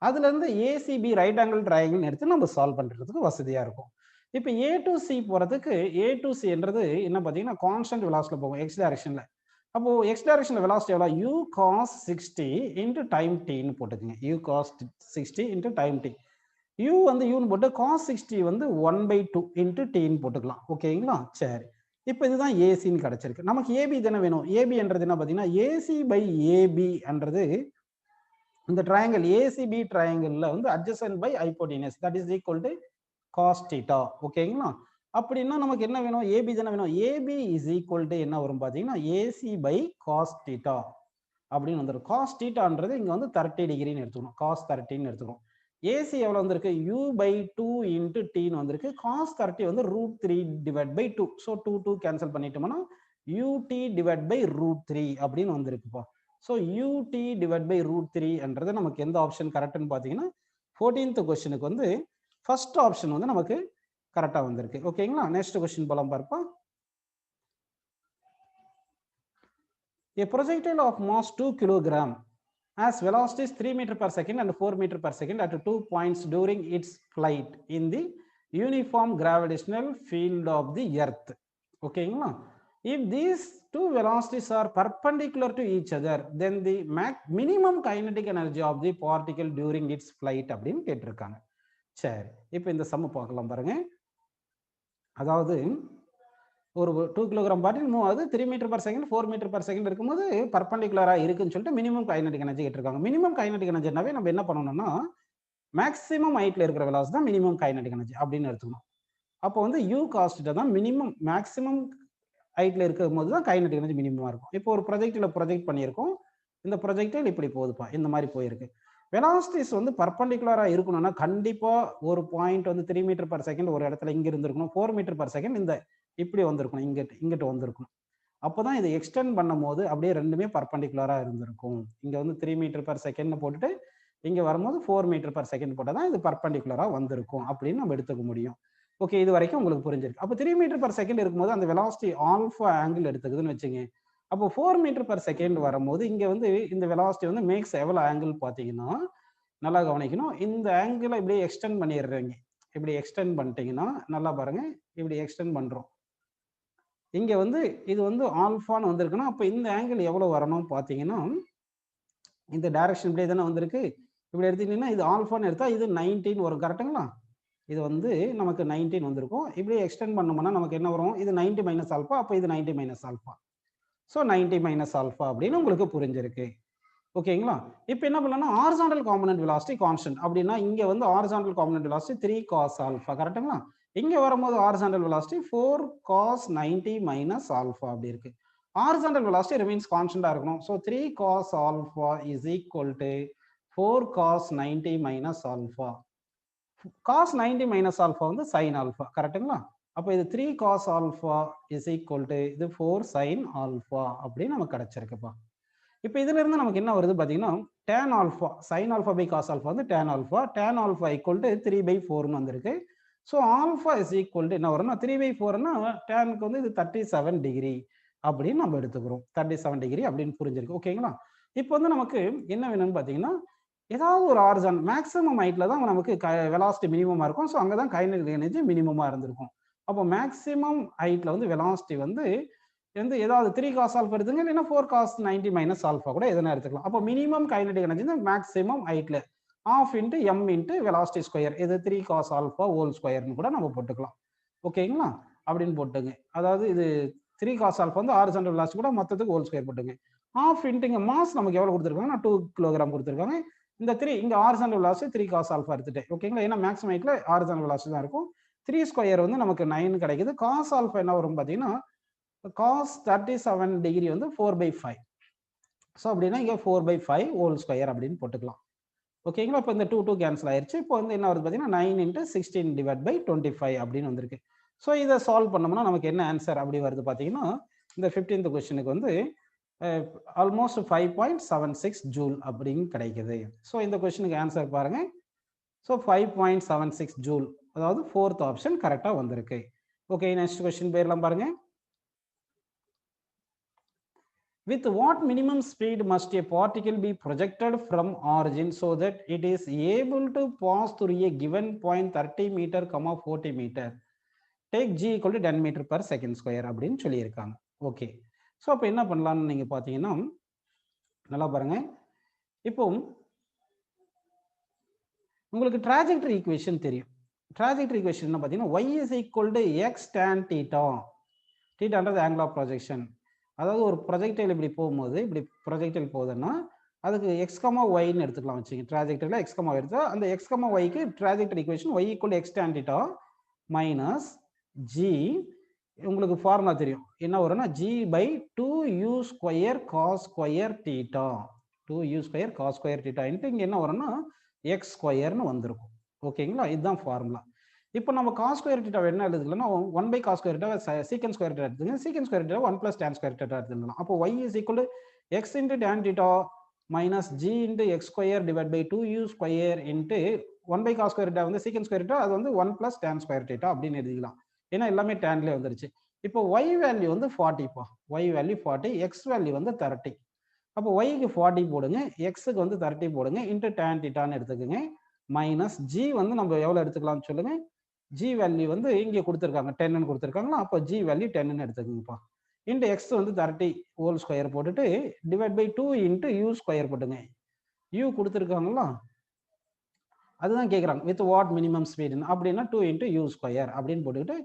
அதுல இருந்து ACB ரைட் ஆங்கிள் ட்ரையாங்கிள் எடுத்து நம்ம சால்வ் பண்றதுக்கு வசதியா இருக்கும். இப்போ A to C போறதுக்கு A to C என்றது என்ன பார்த்தீங்கன்னா கான்ஸ்டன்ட் வெலாசிட்டில போகும் x டைரக்ஷன்ல. அப்போ x டைரக்ஷன்ல வெலாசிட்டி எவ்வளோ, u cos 60 into time t ன்னு போட்டுக்கங்க. u cos 60 into time t. u வந்து u ன்னு போட்டு cos 60 வந்து 1/2 into t ன்னு போட்டுக்கலாம். ஓகேங்களா? சரி, இப்போ இதுதான் AC ன்னு கிடைச்சிருக்கு. நமக்கு AB தானே வேணும். AB என்றது என்ன பார்த்தீங்கன்னா AC by AB என்றது இந்த ட்ரையாங்கிள் ACB ட்ரையாங்கிள்ல வந்து adjacent by hypotenuse that is equal to cos theta. ஓகேங்களா? அப்படின்னா நமக்கு என்ன வேணும், AB தானே வேணும். AB is equal to என்ன வரும் பார்த்தீங்கன்னா AC by cos theta அப்படின்னு வந்துடும். cos thetaன்றது இங்க வந்து 30 டிகிரின்னு எடுத்துக்கணும். cos 30 ன்னு எடுத்துக்கணும். AC எவ்வளவு வந்திருக்கு, u by 2 into t ன்னு வந்திருக்கு. cos 30 வந்து √3 divided by 2. ஸோ 2 கேன்சல் பண்ணிட்டோம்னா ut divided by √3 அப்படின்னு வந்திருக்குப்பா. ஸோ ut divided by √3 என்றது நமக்கு எந்த ஆப்ஷன் கரெக்ட்னு பார்த்தீங்கன்னா 14th கொஸ்டினுக்கு வந்து ஃபர்ஸ்ட் ஆப்ஷன் வந்து நமக்கு கரெக்டா வந்திருக்கு. ஓகேங்களா? நெக்ஸ்ட் கொஸ்டின் போலாம் பார்ப்பா. A projectile of mass 2 kg has velocities 3 meter per second and 4 meter per second at 2 points during its flight in the uniform gravitational field of the earth. ஓகேங்களா? If these two velocities are perpendicular to each other, then the minimum kinetic energy of the particle during its flight அப்படின்னு கேட்டிருக்காங்க. சரி, இப்போ இந்த சம் பார்க்கலாம் பாருங்க. அதாவது ஒரு 2 கிலோகிராம் பார்ட்டில் மூவ் ஆகுது 3 metre per second 4 metre per second இருக்கும்போது பர்பண்டிகுலரா இருக்குன்னு சொல்லிட்டு மினிமம் கைனடிக் எனர்ஜி கேட்டிருக்காங்க. மினிமம் கைனடிக் எனர்ஜினாவே நம்ம என்ன பண்ணணும்னா மேக்ஸிமம் ஹைட்ல இருக்கிற வெலாசிட்டி தான் மினிமம் கைனடிக் எனர்ஜி அப்படின்னு எடுத்துக்கணும். அப்போ வந்து u cos theta தான் மினிமம் மேக்ஸிமம் ஹைட்ல இருக்கும் போது தான் கைனடிக் எனர்ஜி மினிமமா இருக்கும். இப்போ ஒரு ப்ரொஜெக்டில ப்ரொஜெக்ட் பண்ணியிருக்கோம். இந்த ப்ரொஜெக்டில் இப்படி போகுதுப்பா, இந்த மாதிரி போயிருக்கு. வெலாசிட்டிஸ் வந்து பர்பண்டிகுலரா இருக்கணும்னா கண்டிப்பா ஒரு பாயிண்ட் வந்து 3 மீட்டர் பர் செகண்ட் ஒரு இடத்துல இங்க இருந்திருக்கணும். 4 மீட்டர் பர் செகண்ட் இந்த இப்படி வந்திருக்கணும், இங்கிட்ட வந்திருக்கணும். அப்போதான் இதை எக்ஸ்டெண்ட் பண்ணும் போது அப்படியே ரெண்டுமே பர்பண்டிகுலரா இருந்திருக்கும். இங்க வந்து 3 மீட்டர் பர் செகண்ட் போட்டுட்டு இங்க வரும்போது 4 மீட்டர் பர் செகண்ட் போட்டால் தான் இது பர்பண்டிகுலரா வந்திருக்கும் அப்படின்னு நம்ம எடுத்துக்க முடியும். ஓகே, இது வரைக்கும் உங்களுக்கு புரிஞ்சிருக்கு. அப்போ 3 மீட்டர் பர் செகண்ட் இருக்கும்போது அந்த வெலாசிட்டி ஆல்ஃபா ஆங்கிள் எடுத்துக்குதுன்னு வச்சுங்க. அப்போ 4 மீட்டர் பர் செகண்ட் வரும்போது இங்க வந்து இந்த வெலாசிட்டி வந்து மேக்ஸ் எவ்வளவு ஆங்கிள் பார்த்தீங்கன்னா நல்லா கவனிக்கணும். இந்த ஆங்கிளை இப்படியே எக்ஸ்டெண்ட் பண்ணிடுறீங்க. இப்படி எக்ஸ்டெண்ட் பண்ணிட்டீங்கன்னா நல்லா பாருங்க, இப்படி எக்ஸ்டெண்ட் பண்றோம். இங்க வந்து இது வந்து ஆல்ஃபான்னு வந்திருக்குன்னா அப்போ இந்த ஆங்கிள் எவ்வளவு வரணும் பார்த்தீங்கன்னா இந்த டைரக்ஷன் இப்படியே தானே வந்திருக்கு. இப்படி எடுத்துக்கிட்டீங்கன்னா இது ஆல்ஃபான்னு எடுத்தா இது 19 வரும். கரெக்டுங்களா? இது வந்து நமக்கு 19 வந்திருக்கும். இப்படியே எக்ஸ்டெண்ட் பண்ணோம்னா நமக்கு என்ன வரும், இது 90 மைனஸ் ஆல்ஃபா, அப்போ இது 90 minus alpha. So 90 minus alpha அப்படின்னு உங்களுக்கு புரிஞ்சிருக்கு. ஓகேங்களா? இப்போ என்ன பண்ணலாம்னா ஹாரிசான்டல் காம்போனன்ட் வெலாசிட்டி கான்ஸ்டன்ட் அப்படின்னா இங்க வந்து horizontal component velocity 3 cos alpha. கரெக்ட்டுங்களா? இங்க வரும்போது horizontal velocity 4 cos 90 minus alpha அப்படி இருக்கு. ஹாரிசான்டல் வெலாசிட்டி ரிமைன்ஸ் கான்ஸ்டன்டா இருக்கணும். So 3 cos alpha is equal to 4 cos 90 minus alpha. cos 90 minus alpha வந்து sin ஆல்ஃபா. கரெக்ட்டுங்களா? அப்போ இது 3 cos alpha is equal to இது 4 sin ஆல்ஃபா அப்படின்னு நமக்கு கிடைச்சிருக்குப்பா. இப்போ இதுல இருந்து நமக்கு என்ன வருது பார்த்தீங்கன்னா tan alpha sin alpha by cos alpha வந்து tan alpha, tan alpha equal to 3/4ன்னு வந்திருக்கு. So alpha is equal to என்ன வரும்னா 3/4ன்னா டேனுக்கு வந்து இது 37 டிகிரி அப்படின்னு நம்ம எடுத்துக்கிறோம். 37 டிகிரி அப்படின்னு புரிஞ்சிருக்கு. ஓகேங்களா? இப்போ வந்து நமக்கு என்ன வேணும்னு பார்த்தீங்கன்னா ஏதாவது ஒரு ஆர்ஜன் மேக்ஸிமம் ஹைட்ல தான் நமக்கு வெலாசிட்டி மினிமமா இருக்கும். ஸோ அங்கே தான் கைனடிக் எனர்ஜி மினிமமா இருந்திருக்கும். அப்போ மேக்ஸிமம் ஹைட்ல வந்து வெலாசிட்டி வந்து ஏதாவது 3 cos ஆல்ஃபா எடுத்துங்க, இல்லைன்னா 4 cos 90 மைனஸ் ஆல்ஃபா கூட எதனா எடுத்துக்கலாம். அப்போ மினிமம் கைனடிக் எனர்ஜி மேக்ஸிமம் ஹைட்ல ½ into m into velocity square, இது 3 cos ஆல்ஃபா ஹோல் ஸ்கொயர்னு கூட நம்ம போட்டுக்கலாம். ஓகேங்களா? அப்படின்னு போட்டுங்க. அதாவது இது 3 cos ஆல்ஃபா வந்து ஹாரிசான்டல் வெலாசிட்டி கூட மொத்தத்துக்கு ஹோல் ஸ்கொயர் போட்டுங்க. ½ இன்ட்டு இங்க மாஸ் நமக்கு எவ்வளவு கொடுத்துருக்காங்கன்னா 2 கிலோகிராம் கொடுத்துருக்காங்க. இந்த 3 இங்க ஹாரிசான்டல் வெலாசிட்டி 3 cos ஆல்ஃபா எடுத்துட்டேன். ஓகேங்களா? ஏன்னா மேக்ஸிமம் ஹைட்ல ஹாரிசான்டல் வெலாசிட்டி தான் இருக்கும். 3 ஸ்கொயர் வந்து நமக்கு 9 கிடைக்குது. cos ஆல்ஃபா என்ன வரும் பார்த்தீங்கன்னா cos 37 டிகிரி வந்து 4/5. ஸோ அப்படின்னா இங்கே 4/5 ஹோல் ஸ்கொயர் அப்படின்னு போட்டுக்கலாம். ஓகேங்களா? இப்போ இந்த 2 கேன்சல் ஆயிருச்சு. இப்போ வந்து என்ன வருது பார்த்தீங்கன்னா 9 இன்ட்டு 16 டிவைட் பை 25 அப்படின்னு வந்திருக்கு. ஸோ இதை சால்வ் பண்ணோம்னா நமக்கு என்ன ஆன்சர் அப்படி வருது பார்த்தீங்கன்னா இந்த 15th கொஸ்டினுக்கு வந்து ஆல்மோஸ்ட் 5.76 ஜூல் அப்படின்னு கிடைக்குது. ஸோ இந்த கொஸ்டினுக்கு ஆன்சர் பாருங்க. ஸோ 5.76 ஜூல் அதாவது ஃபோர்த் ஆப்ஷன் கரெக்டா வந்திருக்கு. ஓகே, நெக்ஸ்ட் கொஸ்டின் போயிடலாம் பாருங்க. With what minimum speed must a particle be projected from origin so that it is able to pass through a given point 30 meter, 40 meter? Take g equal to 10 meter per second square அப்படின்னு சொல்லியிருக்காங்க. ஓகே, ஸோ அப்போ என்ன பண்ணலாம்னு நீங்கள் பார்த்தீங்கன்னா, நல்லா பாருங்க. இப்போ உங்களுக்கு trajectory equation தெரியும். trajectory equation என்ன பார்த்தீங்கன்னா, y is equal to x tan theta. thetaன்றது angle of projection. அதாவது ஒரு ப்ரொஜெக்டைல் இப்படி போகும்போது, இப்படி ப்ரொஜெக்டைல் போகுதுன்னா அதுக்கு x, yன்னு எடுத்துக்கலாம் வச்சுங்க. trajectoryல x, y எடுத்தா அந்த x, yக்கு trajectory equation y equal to x tan theta minus g, உங்களுக்கு ஃபார்முலா தெரியும். என்ன வரும்னா g by 2u square cos square theta. 2u square cos square theta into இங்க என்ன வரும்னா x ஸ்கொயர்னு வந்திருக்கும். ஓகேங்களா, இதுதான் ஃபார்முலா. இப்போ நம்ம cos square theta என்ன எழுதுக்கலன்னா 1 by cos square theta secant square theta எடுத்துங்க. secant square theta 1 plus tan square theta எடுத்துக்கலாம். அப்போ y is equal to x into tan theta minus g into x square divided by 2u square into 1 by cos square theta வந்து secant square theta, அது வந்து 1 plus tan square theta அப்படின்னு எழுதிக்கலாம். ஏன்னா எல்லாமே tanலயே வந்துருச்சு. இப்போ y வேல்யூ வந்து 40 பா. y வேல்யூ 40, x வேல்யூ வந்து 30. அப்போ yக்கு 40 போடுங்க, xக்கு வந்து 30 போடுங்க, into tan thetaன்னு எடுத்துக்கோங்க. மைனஸ் g வந்து நம்ம எவ்வளவு எடுத்துக்கலாம்னு சொல்லுங்க. g வேல்யூ வந்து இங்கே கொடுத்துருக்காங்க 10ன்னு கொடுத்துருக்காங்களா, அப்போ g வேல்யூ 10ன்னு எடுத்துக்கோங்கப்பா. இன்ட்டு எக்ஸ் வந்து 30 ஹோல் ஸ்கொயர் போட்டுட்டு divide by 2 into u square போட்டுங்க. யூ கொடுத்துருக்காங்களா, அதுதான் கேட்குறாங்க. வித் வாட் மினிமம் ஸ்பீடுன்னு அப்படின்னா 2 இன்ட்டு யூ ஸ்கொயர் அப்படின்னு போட்டுக்கிட்டு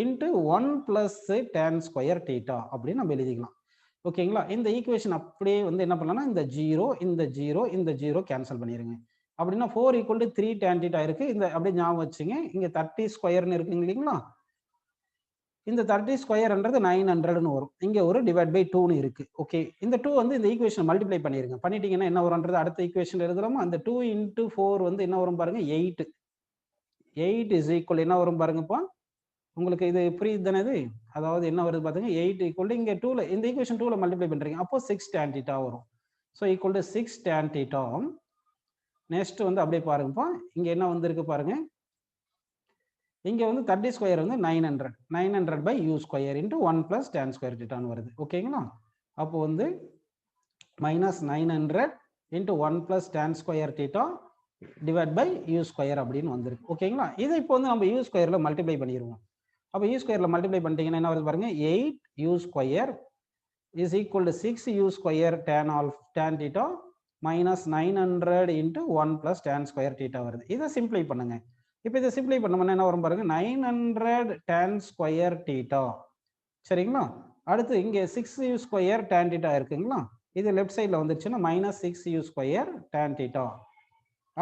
into 1 plus tan square theta அப்படின்னு நம்ம எழுதிக்கலாம். ஓகேங்களா, இந்த ஈக்குவேஷன் அப்படியே வந்து என்ன பண்ணலாம்னா இந்த ஜீரோ இந்த ஜீரோ இந்த ஜீரோ கேன்சல் பண்ணிடுங்க. அப்படின்னா 4 ஈக்குவல் டு 3 tan theta இருக்கு. இந்த அப்படியே ஞாபகம் வச்சுங்க. இங்க 30 ஸ்கொயர்னு இருக்குங்க இல்லைங்களா, இந்த 30 ஸ்கொயர்ன்றது 900ன்னு வரும். இங்க ஒரு டிவைட் பை 2ன்னு இருக்கு. ஓகே, இந்த 2 வந்து இந்த ஈக்குவேஷன் மல்டிப்ளை பண்ணிருங்க. பண்ணிட்டீங்கன்னா என்ன வரும்ன்றது அடுத்த ஈக்குவேஷன் எழுதலாமா. அந்த 2 இன்ட்டு 4 வந்து என்ன வரும் பாருங்க 8. 8 இஸ் ஈக்குவல் என்ன வரும் பாருங்கப்பா, உங்களுக்கு இது புரியுது தானே இது. அதாவது என்ன வருது பாத்துங்க 8 ஈக்குவல் டு இங்க 2ல இந்த ஈக்குவேஷன் 2ல மல்டிப்ளை பண்றீங்க. அப்போ 6 tan theta வரும். So equal to 6 tan theta. Next வந்து அப்படியே பாருங்கப்பா, இங்க என்ன வந்திருக்கு பாருங்க, இங்க வந்து 30 ஸ்கொயர் வந்து 900 by u square into 1 plus tan square தீட்டான்னு வருது. ஓகேங்களா, அப்போ வந்து minus 900 into 1 plus tan square theta divide by u square அப்படின்னு வந்திருக்கு. ஓகேங்களா, இதை இப்போ வந்து நம்ம யூ ஸ்கொயர்ல மல்டிப்ளை பண்ணிடுவோம். அப்போ யூ ஸ்கொயர்ல மல்டிப்ளை பண்ணிட்டீங்கன்னா என்ன வருது பாருங்க 8 u square is equal to 6 u square tan theta minus 900 into 1 plus tan square theta வருது. இதை சிம்பிளை பண்ணுங்க. இப்போ இதை சிம்பிளை பண்ணோம்னா என்ன வரும் பாருங்க 900 tan ஸ்கொயர் தீட்டா. சரிங்களா, அடுத்து இங்கே 6 யூ ஸ்கொயர் tan தீட்டா இருக்குங்களா, இது லெஃப்ட் சைடில் வந்துருச்சுன்னா minus 6 u square tan theta.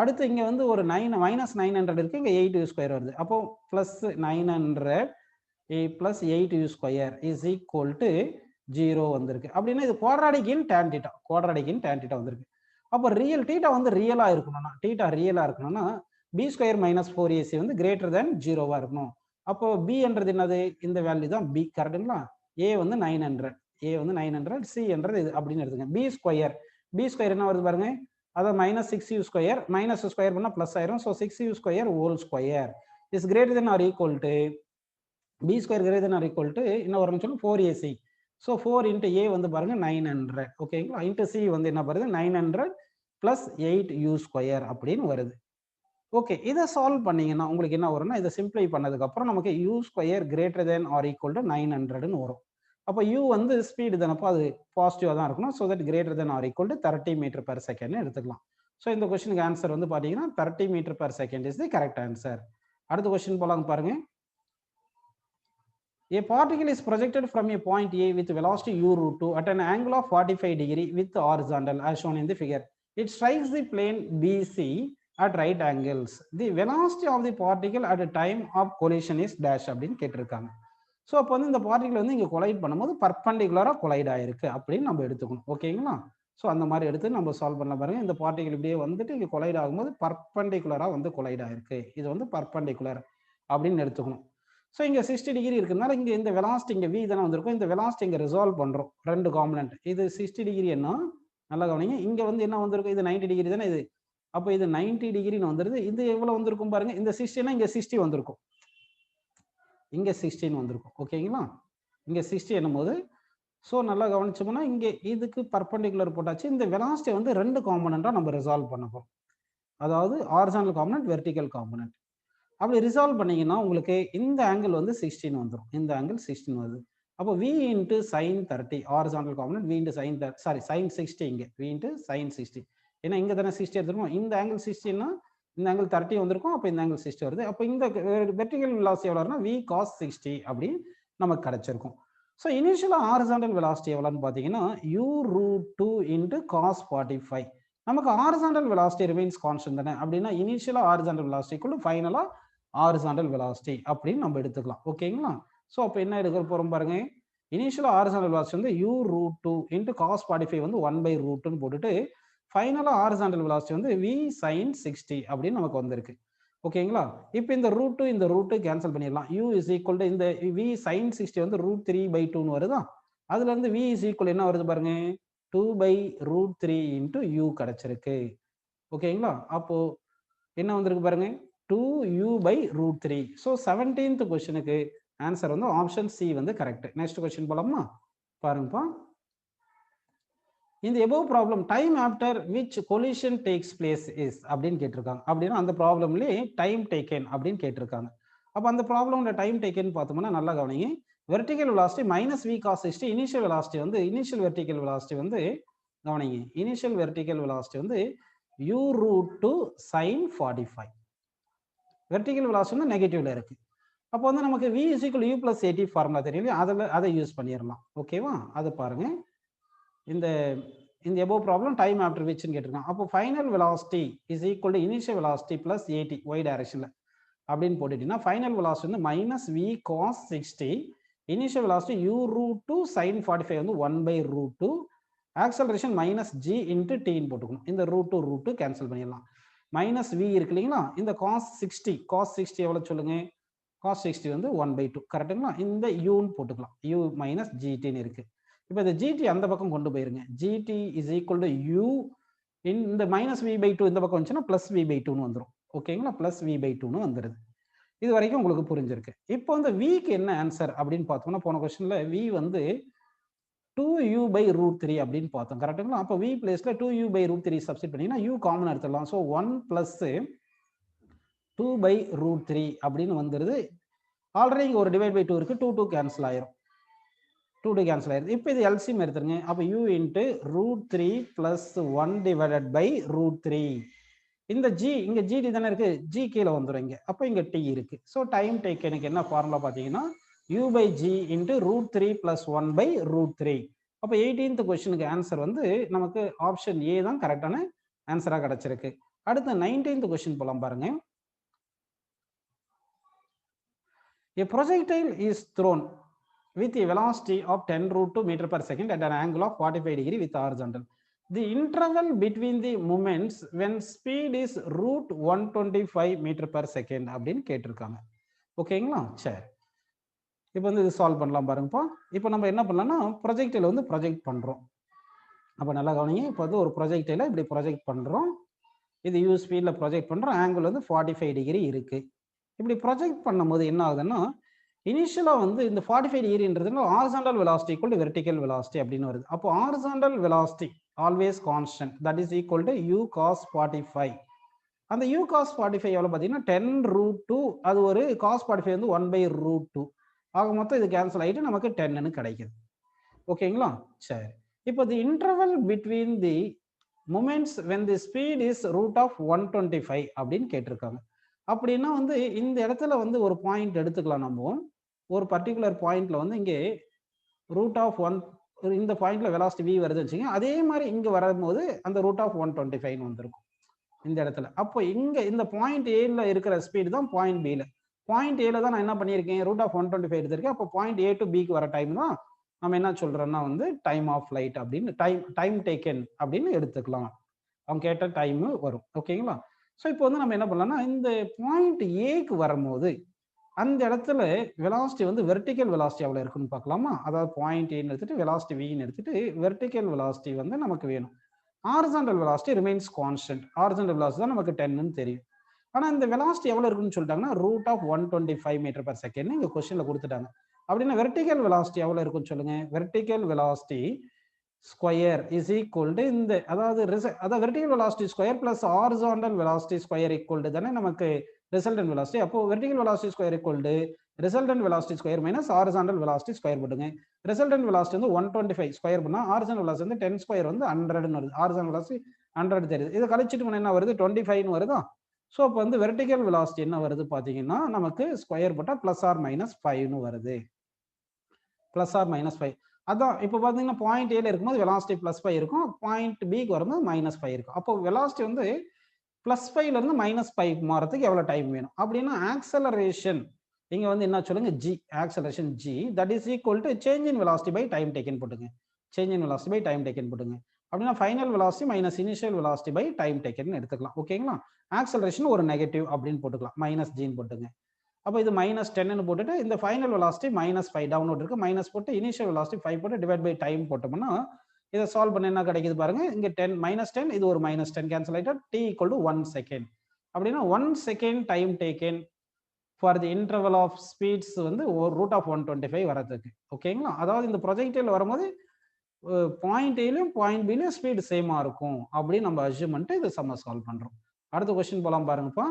அடுத்து இங்கே வந்து ஒரு மைனஸ் 900 இருக்கு, இங்கே 8 யூ ஸ்கொயர் வருது. அப்போ plus 900 plus 8 u square is equal to 0 வந்திருக்கு. அப்படின்னா இது குவாட்ராடிக் இன் tan தீட்டா, குவாட்ராடிக் இன் tan தீட்டா வந்திருக்கு. அப்போ ரியல் தீட்டா வந்து ரியலா இருக்கணும்னா, தீட்டா ரியலா இருக்கணும்னா பி ஸ்கொயர் மைனஸ் 4ac வந்து கிரேட்டர் தேன் 0வா இருக்கணும். அப்போ பி என்றது என்னது, இந்த வேல்யூ தான் பி. கரெக்டுங்களா, ஏ வந்து 900, ஏ வந்து 900, சி என்றது இது அப்படின்னு எடுத்துங்க. பி ஸ்கொயர் என்ன வருது பாருங்க, அதாவது minus 6u square minus square பண்ணா பிளஸ் ஆயிரும். So 6u square whole square is greater than or equal to B square greater than or equal to என்ன வரும்னு சொல்லி 4ac. ஸோ 4 இன்ட்டு ஏ வந்து பாருங்க 900. ஓகேங்களா, இன்ட்டு சி வந்து என்ன வருது 900 பிளஸ் 8u ஸ்கொயர் அப்படின்னு வருது. ஓகே, இதை சால்வ் பண்ணீங்கன்னா உங்களுக்கு என்ன வரும்னா, இதை சிம்பிளை பண்ணதுக்கு அப்புறம் நமக்கு u square greater than or equal to 900ன்னு வரும். அப்போ யூ வந்து ஸ்பீடு தானப்போ அது பாசிட்டிவாக தான் இருக்கணும். So that greater than or equal to 30 meter per செகண்ட்னு எடுத்துக்கலாம். ஸோ இந்த கொஸ்டினுக்கு ஆன்சர் வந்து பார்த்தீங்கன்னா 30 meter per second is the correct answer. அடுத்த கொஸ்டின் போலாங்க பாருங்க. A particle is projected from a point A with velocity u root 2 at an angle of 45 degree with horizontal as shown in the figure. It strikes the plane BC at right angles. The velocity of the particle at a time of collision is dash அப்படின்னு கேட்டிருக்காங்க. ஸோ அப்போ வந்து இந்த பார்ட்டிகல் வந்து இங்கே கொலைட் பண்ணும்போது பர்பண்டிகுலராக கொலைட் ஆயிருக்கு அப்படின்னு நம்ம எடுத்துக்கணும். ஓகேங்களா, ஸோ அந்த மாதிரி எடுத்து நம்ம சால்வ் பண்ண பாருங்க. இந்த பார்ட்டிகல் இப்படியே வந்துட்டு இங்கே கொலைட் ஆகும்போது பர்பண்டிகுலராக வந்து கொலைட் ஆயிருக்கு, இது வந்து பர்பண்டிகுலர் அப்படின்னு எடுத்துக்கணும். ஸோ இங்கே 60 டிகிரி இருக்குனால இங்கே இந்த வெலாசிட்டி இங்கே வி தானே வந்திருக்கும், இந்த வெலாசிட்டி இங்கே ரிசால்வ் பண்ணுறோம். ரெண்டு காம்பனண்ட், இது 60 டிகிரி என்ன நல்லா கவனிங்க, இங்கே வந்து என்ன வந்திருக்கும், இது 90 டிகிரி தானே, இது அப்போ இது 90 டிகிரின்னு வந்துருது. இது எவ்வளவு வந்திருக்கும் பாருங்க, இந்த 60னா இங்க 60 வந்திருக்கும், இங்க 16 வந்திருக்கும். ஓகேங்களா, இங்க 60 என்னும்போது ஸோ நல்லா கவனிச்சோம்னா இங்கே இதுக்கு பர்பண்டிகுலர் போட்டாச்சு. இந்த வெலாசிட்டியை வந்து 2 காம்பனண்டா நம்ம ரிசால்வ் பண்ண போறோம். அதாவது ஹாரிசான்டல் காம்பனன்ட், வெர்டிகல் காம்பனன்ட். அப்படி ரிசால்வ் பண்ணீங்கன்னா உங்களுக்கு இந்த ஆங்கிள் வந்து 16 வந்துரும். இந்த ஆங்கிள் 16 வருது. அப்போ v into sin 30 horizontal component, v into sin sin 60 இங்க v into sin 60. ஏன்னா இங்க தானே 60 எடுத்துருக்கோம். இந்த ஆங்கிள் 60னா இந்த ஆங்கிள் 30 வந்திருக்கும். அப்போ இந்த ஆங்கிள் 60 வருது. அப்போ இந்த வெர்டிகல் வெலாசிட்டி எவ்வளவுனா v cos 60 அப்படி நமக்கு கிடைச்சிருக்கும். ஸோ இனிஷியலா ஹாரிசான்டல் வெலாசிட்டி எவ்வளவுன்னு பார்த்தீங்கன்னா u root 2 into cos 45. நமக்கு ஹாரிசான்டல் வெலாசிட்டி ரிமைன்ஸ் கான்ஸ்டன்ட் தானே. அப்படின்னா இனிஷியலா ஹாரிசான்டல் வெலாசிட்டி ஈக்குவல் டு ஃபைனலா ஹாரிசான்டல் வெலாசிட்டி அப்படின்னு நம்ம எடுத்துக்கலாம். ஓகேங்களா, ஸோ அப்போ என்ன எடுக்க போறோம் பாருங்க, இனிஷியலா ஹாரிசான்டல் வெலாசிட்டி வந்து u root 2 into cos 45 வந்து 1/√ன்னு போட்டுட்டு ஃபைனலா ஹாரிசான்டல் வெலாசிட்டி வந்து v sin 60 அப்படின்னு நமக்கு வந்திருக்கு. ஓகேங்களா, இப்போ இந்த ரூட் 2 இந்த ரூட் கேன்சல் பண்ணிடலாம். u is equal to இந்த v sin 60 வந்து √3/2ன்னு வருதா, அதுல இருந்து v is equal என்ன வருது பாருங்க, 2/√3 into u கிடைச்சிருக்கு. ஓகேங்களா, அப்போ என்ன வந்திருக்கு பாருங்க, 2u/√3. ஸோ 17th கொஸ்டினுக்கு ஆன்சர் வந்து ஆப்ஷன் சி வந்து கரெக்ட். நெக்ஸ்ட் கொஸ்டின் போலாமா, பாருங்கப்பா. இந்த above problem time after which collision takes place is அப்படின்னு கேட்டிருக்காங்க. அப்படின்னா அந்த ப்ராப்ளம்லேயே டைம் டேக்கன் அப்படின்னு கேட்டிருக்காங்க. அப்போ அந்த ப்ராப்ளமோட டைம் டேக்கன் பார்த்தோம்னா நல்லா கவனிங்க, vertical velocity -v cos 60, initial velocity வந்து இனிஷியல் வெர்டிகல் வெலாசிட்டி வந்து கவனிங்க, இனிஷியல் வெர்டிகல் வெலாசிட்டி வந்து u root 2 sin 45. Vertical velocity வந்து நெகட்டிவ்ல இருக்கு. அப்போ வந்து நமக்கு v is equal u plus 80 formula தெரியல, அதை யூஸ் பண்ணிடலாம். ஓகேவா, அதை பாருங்க. இந்த இந்த above ப்ராப்ளம் டைம் ஆஃப்டர் விச்னு கேட்டிருக்காங்க. அப்போ final velocity is equal to initial velocity plus 80 y டைரக்ஷன்ல அப்படின்னு போட்டுட்டீங்கன்னா ஃபைனல் வெலாசிட்டி வந்து -v cos 60, initial velocity u root 2 sin 45 வந்து 1/√2, ஆக்சலரேஷன் -g into t ன்னு போட்டுக்கணும். இந்த √2 கேன்சல் பண்ணிடலாம். -v இருக்கு இல்லைங்களா, இந்த cos 60 எவ்வளவு சொல்லுங்க, cos 60 வந்து 1/2 கரெக்டுங்களா. இந்த uன்னு போட்டுக்கலாம், u minus gt ன்னு இருக்கு. இப்போ இந்த gt அந்த பக்கம் கொண்டு போயிருங்க, gt is equal to u இந்த -v/2 இந்த பக்கம் வந்துச்சுன்னா +v/2ன்னு வந்துடும். ஓகேங்களா, +v/2ன்னு வந்துடுது. இது வரைக்கும் உங்களுக்கு புரிஞ்சிருக்கு. இப்போ வந்து v-க்கு என்ன ஆன்சர் அப்படின்னு பார்த்தோம்னா போன கொஸ்டின்ல v வந்து 2u/√3 அப்படின்னு பார்த்தோம் கரெக்டுங்களா. அப்போ v பிளேஸ்ல 2u/√3 சப்ஸ்டிட் பண்ணீங்கன்னா u காமன் எடுத்துடலாம். ஸோ 1 + 2/√3 அப்படின்னு வந்துடுது. ஆல்ரெடி இங்க ஒரு டிவைட் பை 2 இருக்கு, 2 கேன்சல் ஆயிரும், 2 கேன்சல் ஆயிருது. இப்போ இது எல்சிஎம் எடுத்துருங்க. அப்போ u into √3 + 1/√3. இந்த g இங்க gt தானே இருக்கு, g கீழே வந்துடும் இங்க. அப்போ இங்க t இருக்கு. ஸோ டைம் டேக்கனுக்கு என்ன ஃபார்முலா பார்த்தீங்கன்னா u/g into √3 + 1/√3. அப்போ 18th கொஸ்டினுக்கு ஆன்சர் வந்து நமக்கு ஆப்ஷன் ஏ தான் கரெக்டான ஆன்சரா கிடைச்சிருக்கு. அடுத்து 19th கொஸ்டின் போலாம் பாருங்க. A projectile is thrown with a velocity of 10√2 meter per second at an angle of 45 degree with horizontal. The interval between the movements when speed is √125 meter per second அப்படின்னு கேட்டிருக்காங்க. ஓகேங்களா, சரி. இப்போ வந்து இது சால்வ் பண்ணலாம் பாருங்கப்பா. இப்போ நம்ம என்ன பண்ணலாம்னா ப்ரொஜெக்டைல வந்து ப்ரொஜெக்ட் பண்றோம். அப்போ நல்லா கவனிங்க, இப்போ வந்து ஒரு ப்ரொஜெக்டைல இப்படி ப்ரொஜெக்ட் பண்றோம். இது u ஸ்பீட்ல ப்ரொஜெக்ட் பண்றோம். ஆங்கிள் வந்து 45 டிகிரி இருக்கு. இப்படி ப்ரொஜெக்ட் பண்ணும்போது என்ன ஆகுதுன்னா இனிஷியலா வந்து இந்த 45 டிகிரின்றது horizontal velocity equal to vertical velocity அப்படின்னு வருது. அப்போ horizontal velocity always constant, that is equal to u cos 45. அந்த u cos 45 எவ்வளவு பார்த்தீங்கன்னா 10√2, அது ஒரு cos 45 வந்து 1/√2. ஆக மொத்தம் இது கேன்சல் ஆகிட்டு நமக்கு 10ன்னு கிடைக்குது. ஓகேங்களா, சரி. இப்போ தி interval between the moments when the speed is √125 அப்படின்னு கேட்டிருக்காங்க. அப்படின்னா வந்து இந்த இடத்துல வந்து ஒரு பாயிண்ட் எடுத்துக்கலாம். நம்ம ஒரு பர்டிகுலர் பாயிண்ட்ல வந்து இங்கே √1 இந்த பாயிண்ட்ல வெலாசிட்டி v வருதுன்னு வச்சுங்க, அதே மாதிரி இங்க வரும்போது அந்த √125 வந்திருக்கும் இந்த இடத்துல. அப்போ இங்க இந்த பாயிண்ட் ஏல இருக்கிற ஸ்பீடு தான் பாயிண்ட் பில. பாயிண்ட் ஏல தான் நான் என்ன பண்ணியிருக்கேன், √125 எடுத்திருக்கேன். அப்போ பாயிண்ட் ஏ டு பிக்கு வர டைம் தான் நம்ம என்ன சொல்றோம்னா வந்து டைம் ஆஃப் ஃபிளைட் அப்படின்னு டைம் டேக்கன் அப்படின்னு எடுத்துக்கலாம். அவங்க கேட்ட டைம் வரும். ஓகேங்களா, ஸோ இப்போ வந்து நம்ம என்ன பண்ணலாம்னா இந்த பாயிண்ட் ஏக்கு வரும்போது அந்த இடத்துல வெலாசிட்டி வந்து வெர்டிகல் வெலாசிட்டி எவ்வளோ இருக்குன்னு பார்க்கலாமா. அதாவது பாயிண்ட் ஏன்னு எடுத்துட்டு வெலாசிட்டி வின்னு எடுத்துட்டு வெர்டிகல் வெலாசிட்டி வந்து நமக்கு வேணும். Horizontal velocity remains constant. Horizontal velocity தான் நமக்கு 10 ன்னு தெரியும். ஆனா இந்த வெலாசிட்டி எவ்வளவு இருக்குன்னு சொல்லிட்டாங்கன்னா √125 மீட்டர் பெர் செகண்ட் இங்க क्वेश्चनல கொடுத்துட்டாங்க. அப்படின்னா வெர்டிகல் வெலாசிட்டி எவ்வளவு இருக்குன்னு சொல்லுங்க. Vertical velocity square is equal to இந்த அதாவது vertical velocity square plus horizontal velocity square equal to தானே நமக்கு ரிசல்டன்ட் வெலாசிட்டி. அப்போ vertical velocity square equal to resultant velocity square minus horizontal velocity square போடுங்க. ரிசல்டன்ட் வெலாசிட்டி வந்து 125 ஸ்கொயர் பண்ணா ஹாரிசான்டல் வெலாசிட்டி வந்து 10 ஸ்கொயர் வந்து 100 ன்னு வருது. ஹாரிசான்டல் வெலாசிட்டி 100 தெரியுது. இத கழிச்சிட்டு பண்ணா என்ன வருது 25 ன்னு வருதா. சோ அப்ப வந்து வெர்டிகல் வெலாசிட்டி என்ன வருது பாத்தீங்கன்னா நமக்கு ஸ்கொயர் போட்டா பிளஸ் ஆர் மைனஸ் 5 ன்னு வருது. Plus or minus 5. அதான் இப்போ பாத்தீங்கன்னா பாயிண்ட் ஏல இருக்கும்போது வெலாசிட்டி பிளஸ் 5 இருக்கும். பாயிண்ட் பிக்கு வரும்போது மைனஸ் 5 இருக்கும். அப்போ வெலாசிட்டி வந்து பிளஸ் 5ல இருந்து மைனஸ் 5 மாறதுக்கு எவ்வளவு டைம் வேணும் அப்படின்னா ஆக்சலரேஷன் இங்க வந்து என்ன சொல்லுங்க g acceleration g that is equal to change in velocity by time taken போட்டுங்க. change in velocity by time taken போட்டுங்க. அப்படின்னா final velocity minus initial velocity by time taken எடுத்துக்கலாம். ஓகேங்களா. ஆக்சலரேஷன் ஒரு நெகட்டிவ் அப்படின்னு போட்டுக்கலாம். மைனஸ் ஜின்னு போட்டுங்க. அப்போ இது மைனஸ் 10ன்னு போட்டுட்டு இந்த ஃபைனல் வெலாசிட்டி மைனஸ் 5 டவுன்லோட் இருக்கு. மைனஸ் போட்டு இனிஷியல் வெலாசிட்டி 5 போட்டு டிவைட் பை டைம் போட்டோம்னா இதை சால்வ் பண்ண என்ன கிடைக்குது பாருங்க. இங்க 10 மைனஸ் 10 இது ஒரு மைனஸ் 10 கேன்சல் ஆயிட்டா t equal to 1 செகண்ட். அப்படின்னா 1 second time taken for the interval of speeds வந்து √125 வரதுக்கு. ஓகேங்களா. அதாவது இந்த ப்ரொஜெக்டைல் வரும்போது பாயிண்ட் ஏலையும் பாயிண்ட் பிலையும் ஸ்பீடு சேமா இருக்கும் அப்படின்னு நம்ம அஸ்யூம் பண்ணிட்டு இது சம்ம சால்வ் பண்றோம். அடுத்த கொஸ்டின் போலாம் பாருங்கப்பா.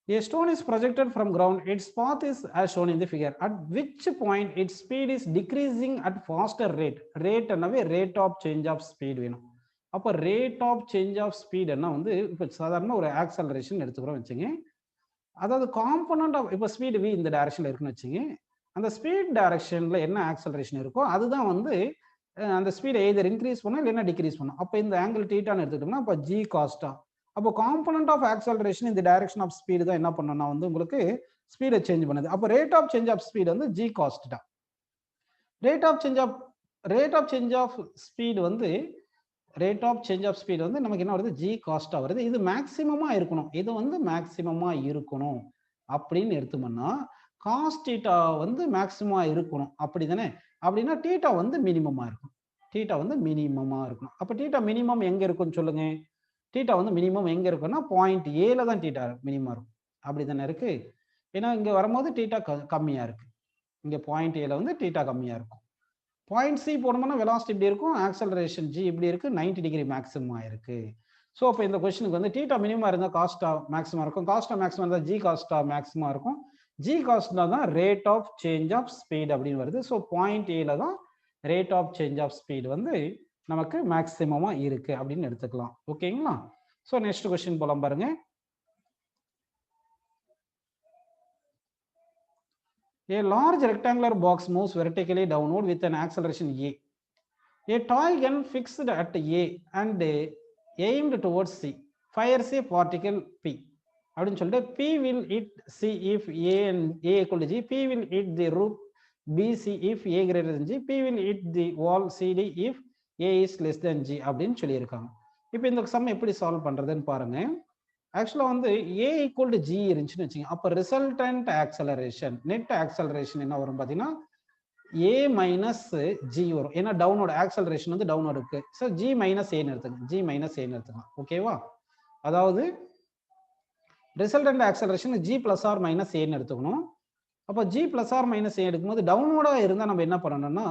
A stone is projected from ground. Its path is as shown in the figure. At which point its speed is decreasing at faster rate. Rate என்னவே rate of change of speed வேணும். அப்போ rate of change of speed என்ன வந்து இப்போ சாதாரண ஒரு ஆக்சலரேஷன் எடுத்துக்கிறோம் வச்சுங்க. அதாவது காம்பனன்ட் ஆஃப் இப்போ ஸ்பீடு v இந்த டைரக்ஷன்ல இருக்குன்னு வச்சுங்க. அந்த ஸ்பீட் டைரக்ஷன்ல என்ன ஆக்சலரேஷன் இருக்கோ அதுதான் வந்து அந்த ஸ்பீடை எய்தர் இன்க்ரீஸ் பண்ணும் இல்லைன்னா டிக்ரீஸ் பண்ணும். அப்போ இந்த ஆங்கிள் தீட்டான்னு எடுத்துக்கிட்டோம்னா அப்போ g காஸ்டா. அப்போ காம்பனன்ட் ஆஃப் ஆக்சலரேஷன் இந்த டைரக்ஷன் ஆஃப் ஸ்பீடு தான் என்ன பண்ணணும்னா வந்து உங்களுக்கு ஸ்பீடை சேஞ்ச் பண்ணுது. அப்போ rate of change of speed வந்து g காஸ்ட் தான். Rate of change of speed வந்து நமக்கு என்ன வருது g காஸ்டா வருது. இது மேக்சிமமா இருக்கணும். இது வந்து மேக்சிமமா இருக்கணும் அப்படின்னு எடுத்தோம்னா காஸ் தீட்டா வந்து மேக்சிமமா இருக்கணும் அப்படிதானே. அப்படின்னா தீட்டா வந்து மினிமமா இருக்கும். அப்ப தீட்டா மினிமம் எங்க இருக்குன்னு சொல்லுங்க. தீட்டா வந்து மினிமம் எங்க இருக்குன்னா பாயிண்ட் ஏல தான் தீட்டா மினிமம் இருக்கும். அப்படிதானே இருக்கு. ஏன்னா இங்க வரும்போது தீட்டா கம்மியா இருக்கு. இங்க பாயிண்ட் ஏல வந்து தீட்டா கம்மியா இருக்கும். பாயிண்ட் சி போனோம்னா வெலாசிட்டி இப்படி இருக்கும். ஆக்சலரேஷன் g இப்படி இருக்கு. 90 டிகிரி மேக்ஸிமம் இருக்கு. ஸோ அப்போ இந்த கொஸ்டினுக்கு வந்து தீட்டா மினிமம் இருந்தால் காஸ்டா மேக்ஸிமம் இருக்கும். காஸ்டா மேக்ஸிமம் இருந்தால் g காஸ்டா மேக்ஸிமம் இருக்கும். g காஸ்ட்னா தான் rate of change of speed அப்படின்னு வருது. ஸோ பாயிண்ட் ஏல தான் rate of change of speed வந்து நமக்கு மேக்ஸிமமா இருக்கு அப்படின்னு எடுத்துக்கலாம். ஓகேங்களா. ஸோ நெக்ஸ்ட் கொஸ்டின் போலாம் பாருங்க. A large rectangular box moves vertically downward with an acceleration a. A toy gun fixed at a and aimed towards c fires a particle p. அப்படின்னு சொல்லிட்டு p will hit c if a and a equal to g. p will hit the roof bc if a greater than g. p will hit the wall cd if a is less than g அப்படின்னு சொல்லியிருக்காங்க. இப்போ இந்த சம் எப்படி சால்வ் பண்றதுன்னு பாருங்க. ஆக்சுவலா வந்து a equal to g இருந்துச்சுன்னு வச்சுங்க. அப்போ ரிசல்டன்ட் ஆக்சலரேஷன் நெட் ஆக்சலரேஷன் என்ன வரும் பார்த்தீங்கன்னா a மைனஸ் g வரும். ஏன்னா டவுனோட ஆக்சலரேஷன் வந்து டவுனோட இருக்கு. ஸோ g மைனஸ் ஏன்னு எடுத்துக்கலாம். ஓகேவா. அதாவது resultant acceleration g plus or minus ஏன்னு எடுத்துக்கணும். அப்போ g plus or minus A எடுக்கும்போது டவுனோட இருந்தால் நம்ம என்ன பண்ணணும்னா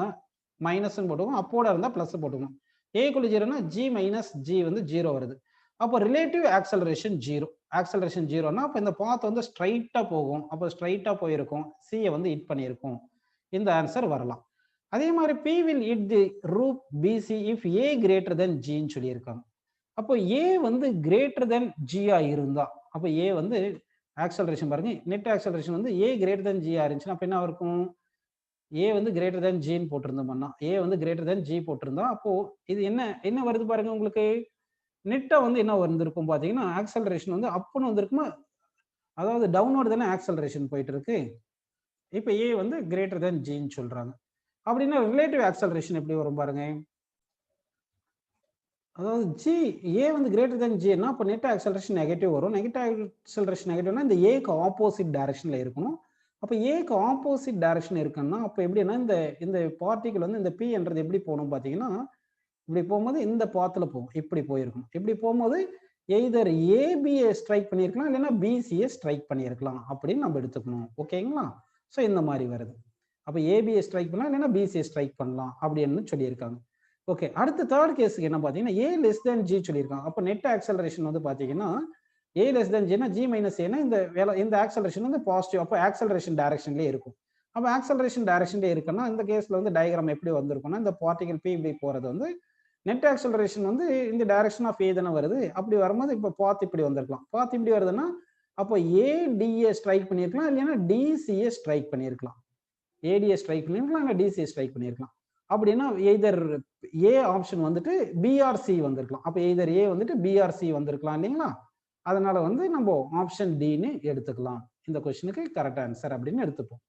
மைனஸ் போட்டுக்கணும். அப்போட இருந்தால் பிளஸ் போட்டுக்கணும். a equal to 0னா g minus g வந்து 0 வருது. அப்போ ரிலேட்டிவ் ஆக்சலரேஷன் 0. ஆக்சலரேஷன் 0னா அப்போ இந்த பாத் வந்து ஸ்ட்ரைட்டா போகும். அப்போ ஸ்ட்ரைட்டா போயிருக்கும். c வந்து ஹிட் பண்ணியிருக்கும். இந்த ஆன்சர் வரலாம். அதே மாதிரி p will hit the roof bc if a greater than g ன்னு சொல்லியிருக்காங்க. அப்போ a வந்து greater than g ஆ இருந்தா அப்போ a வந்து ஆக்சலரேஷன் பாருங்க நெட் ஆக்சலரேஷன் வந்து a greater than g ஆ இருந்துச்சுன்னா அப்போ என்ன இருக்கும். a வந்து greater than g ன்னு போட்டிருந்தோம்னா a வந்து greater than g போட்டிருந்தா அப்போ இது என்ன வருது பாருங்க. உங்களுக்கு நெட்டா வந்து என்ன வந்திருக்கும் பாத்தீங்கன்னா ஆக்சலரேஷன் வந்து அப்னு வந்திருக்குமா. அதாவது டவுன்வர்ட் தானே ஆக்சலரேஷன் போயிட்டு இருக்கு. இப்போ a வந்து greater than g ன்னு சொல்றாங்க. அப்படின்னா ரிலேட்டிவ் ஆக்சலரேஷன் எப்படி வரும் பாருங்க. அதாவது a வந்து greater than g னா அப்போ நெட் ஆக்சலரேஷன் நெகட்டிவ் வரும். நெகட்டிவ் ஆக்சலரேஷன் நெகட்டிவ்னா இந்த a க்கு ஆப்போசிட் டைரக்ஷன்ல இருக்கணும். அப்போ a க்கு ஆப்போசிட் டைரக்ஷன் இருக்குன்னா அப்போ எப்படின்னா இந்த பார்ட்டிகல் வந்து இந்த p என்றது எப்படி போகணும் பாத்தீங்கன்னா இப்படி போகும்போது இந்த பாத்துல போகும், இப்படி போயிருக்கும். இப்படி போகும்போது எய்தர் ஏபியை ஸ்ட்ரைக் பண்ணியிருக்கலாம், இல்லைன்னா பிசியை ஸ்ட்ரைக் பண்ணியிருக்கலாம் அப்படின்னு நம்ம எடுத்துக்கணும். ஓகேங்களா? ஸோ இந்த மாதிரி வருது. அப்போ ஏபியை ஸ்ட்ரைக் பண்ணலாம், இல்லைன்னா பிசியை ஸ்ட்ரைக் பண்ணலாம் அப்படின்னு சொல்லியிருக்காங்க. ஓகே, அடுத்த தேர்ட் கேஸுக்கு என்ன பார்த்தீங்கன்னா ஏ லெஸ் தேன் ஜி சொல்லியிருக்காங்க. அப்போ நெட் ஆக்சலரேஷன் வந்து பார்த்தீங்கன்னா ஏ லெஸ் தேன் ஜினா ஜி மைனஸ் ஏன்னா இந்த ஆக்சலரேஷன் வந்து பாசிட்டிவ், அப்போ ஆக்சலரேஷன் டைரக்ஷன்லேயே இருக்கும். அப்போ ஆக்சலரேஷன் டைரக்ஷன்லேயே இருக்குன்னா இந்த கேஸில் வந்து டயக்ராம் எப்படி வந்திருக்கும்னா இந்த பார்ட்டிகல் பி இப்படி போகிறது வந்து நெட் ஆக்சலரேஷன் வந்து இந்த டைரக்ஷன் ஆஃப் ஏ தானே வருது. அப்படி வரும்போது இப்போ பாத் இப்படி வந்திருக்கலாம். பாத் இப்படி வருதுன்னா அப்போ ஏடிஏ ஸ்ட்ரைக் பண்ணியிருக்கலாம், இல்லைன்னா டிசிஏ ஸ்ட்ரைக் பண்ணியிருக்கலாம். ஏடிஏ ஸ்ட்ரைக் பண்ணியிருக்கலாம், இல்லை டிசிஏ ஸ்ட்ரைக் பண்ணியிருக்கலாம். அப்படின்னா எய்தர் ஏ ஆப்ஷன் வந்துட்டு பிஆர்சி வந்திருக்கலாம். அப்போ எய்தர் ஏ வந்துட்டு பிஆர்சி வந்திருக்கலாம் இல்லைங்களா? அதனால வந்து நம்ம ஆப்ஷன் டின்னு எடுத்துக்கலாம். இந்த கொஸ்டினுக்கு கரெக்ட் ஆன்சர் அப்படின்னு எடுத்துப்போம்.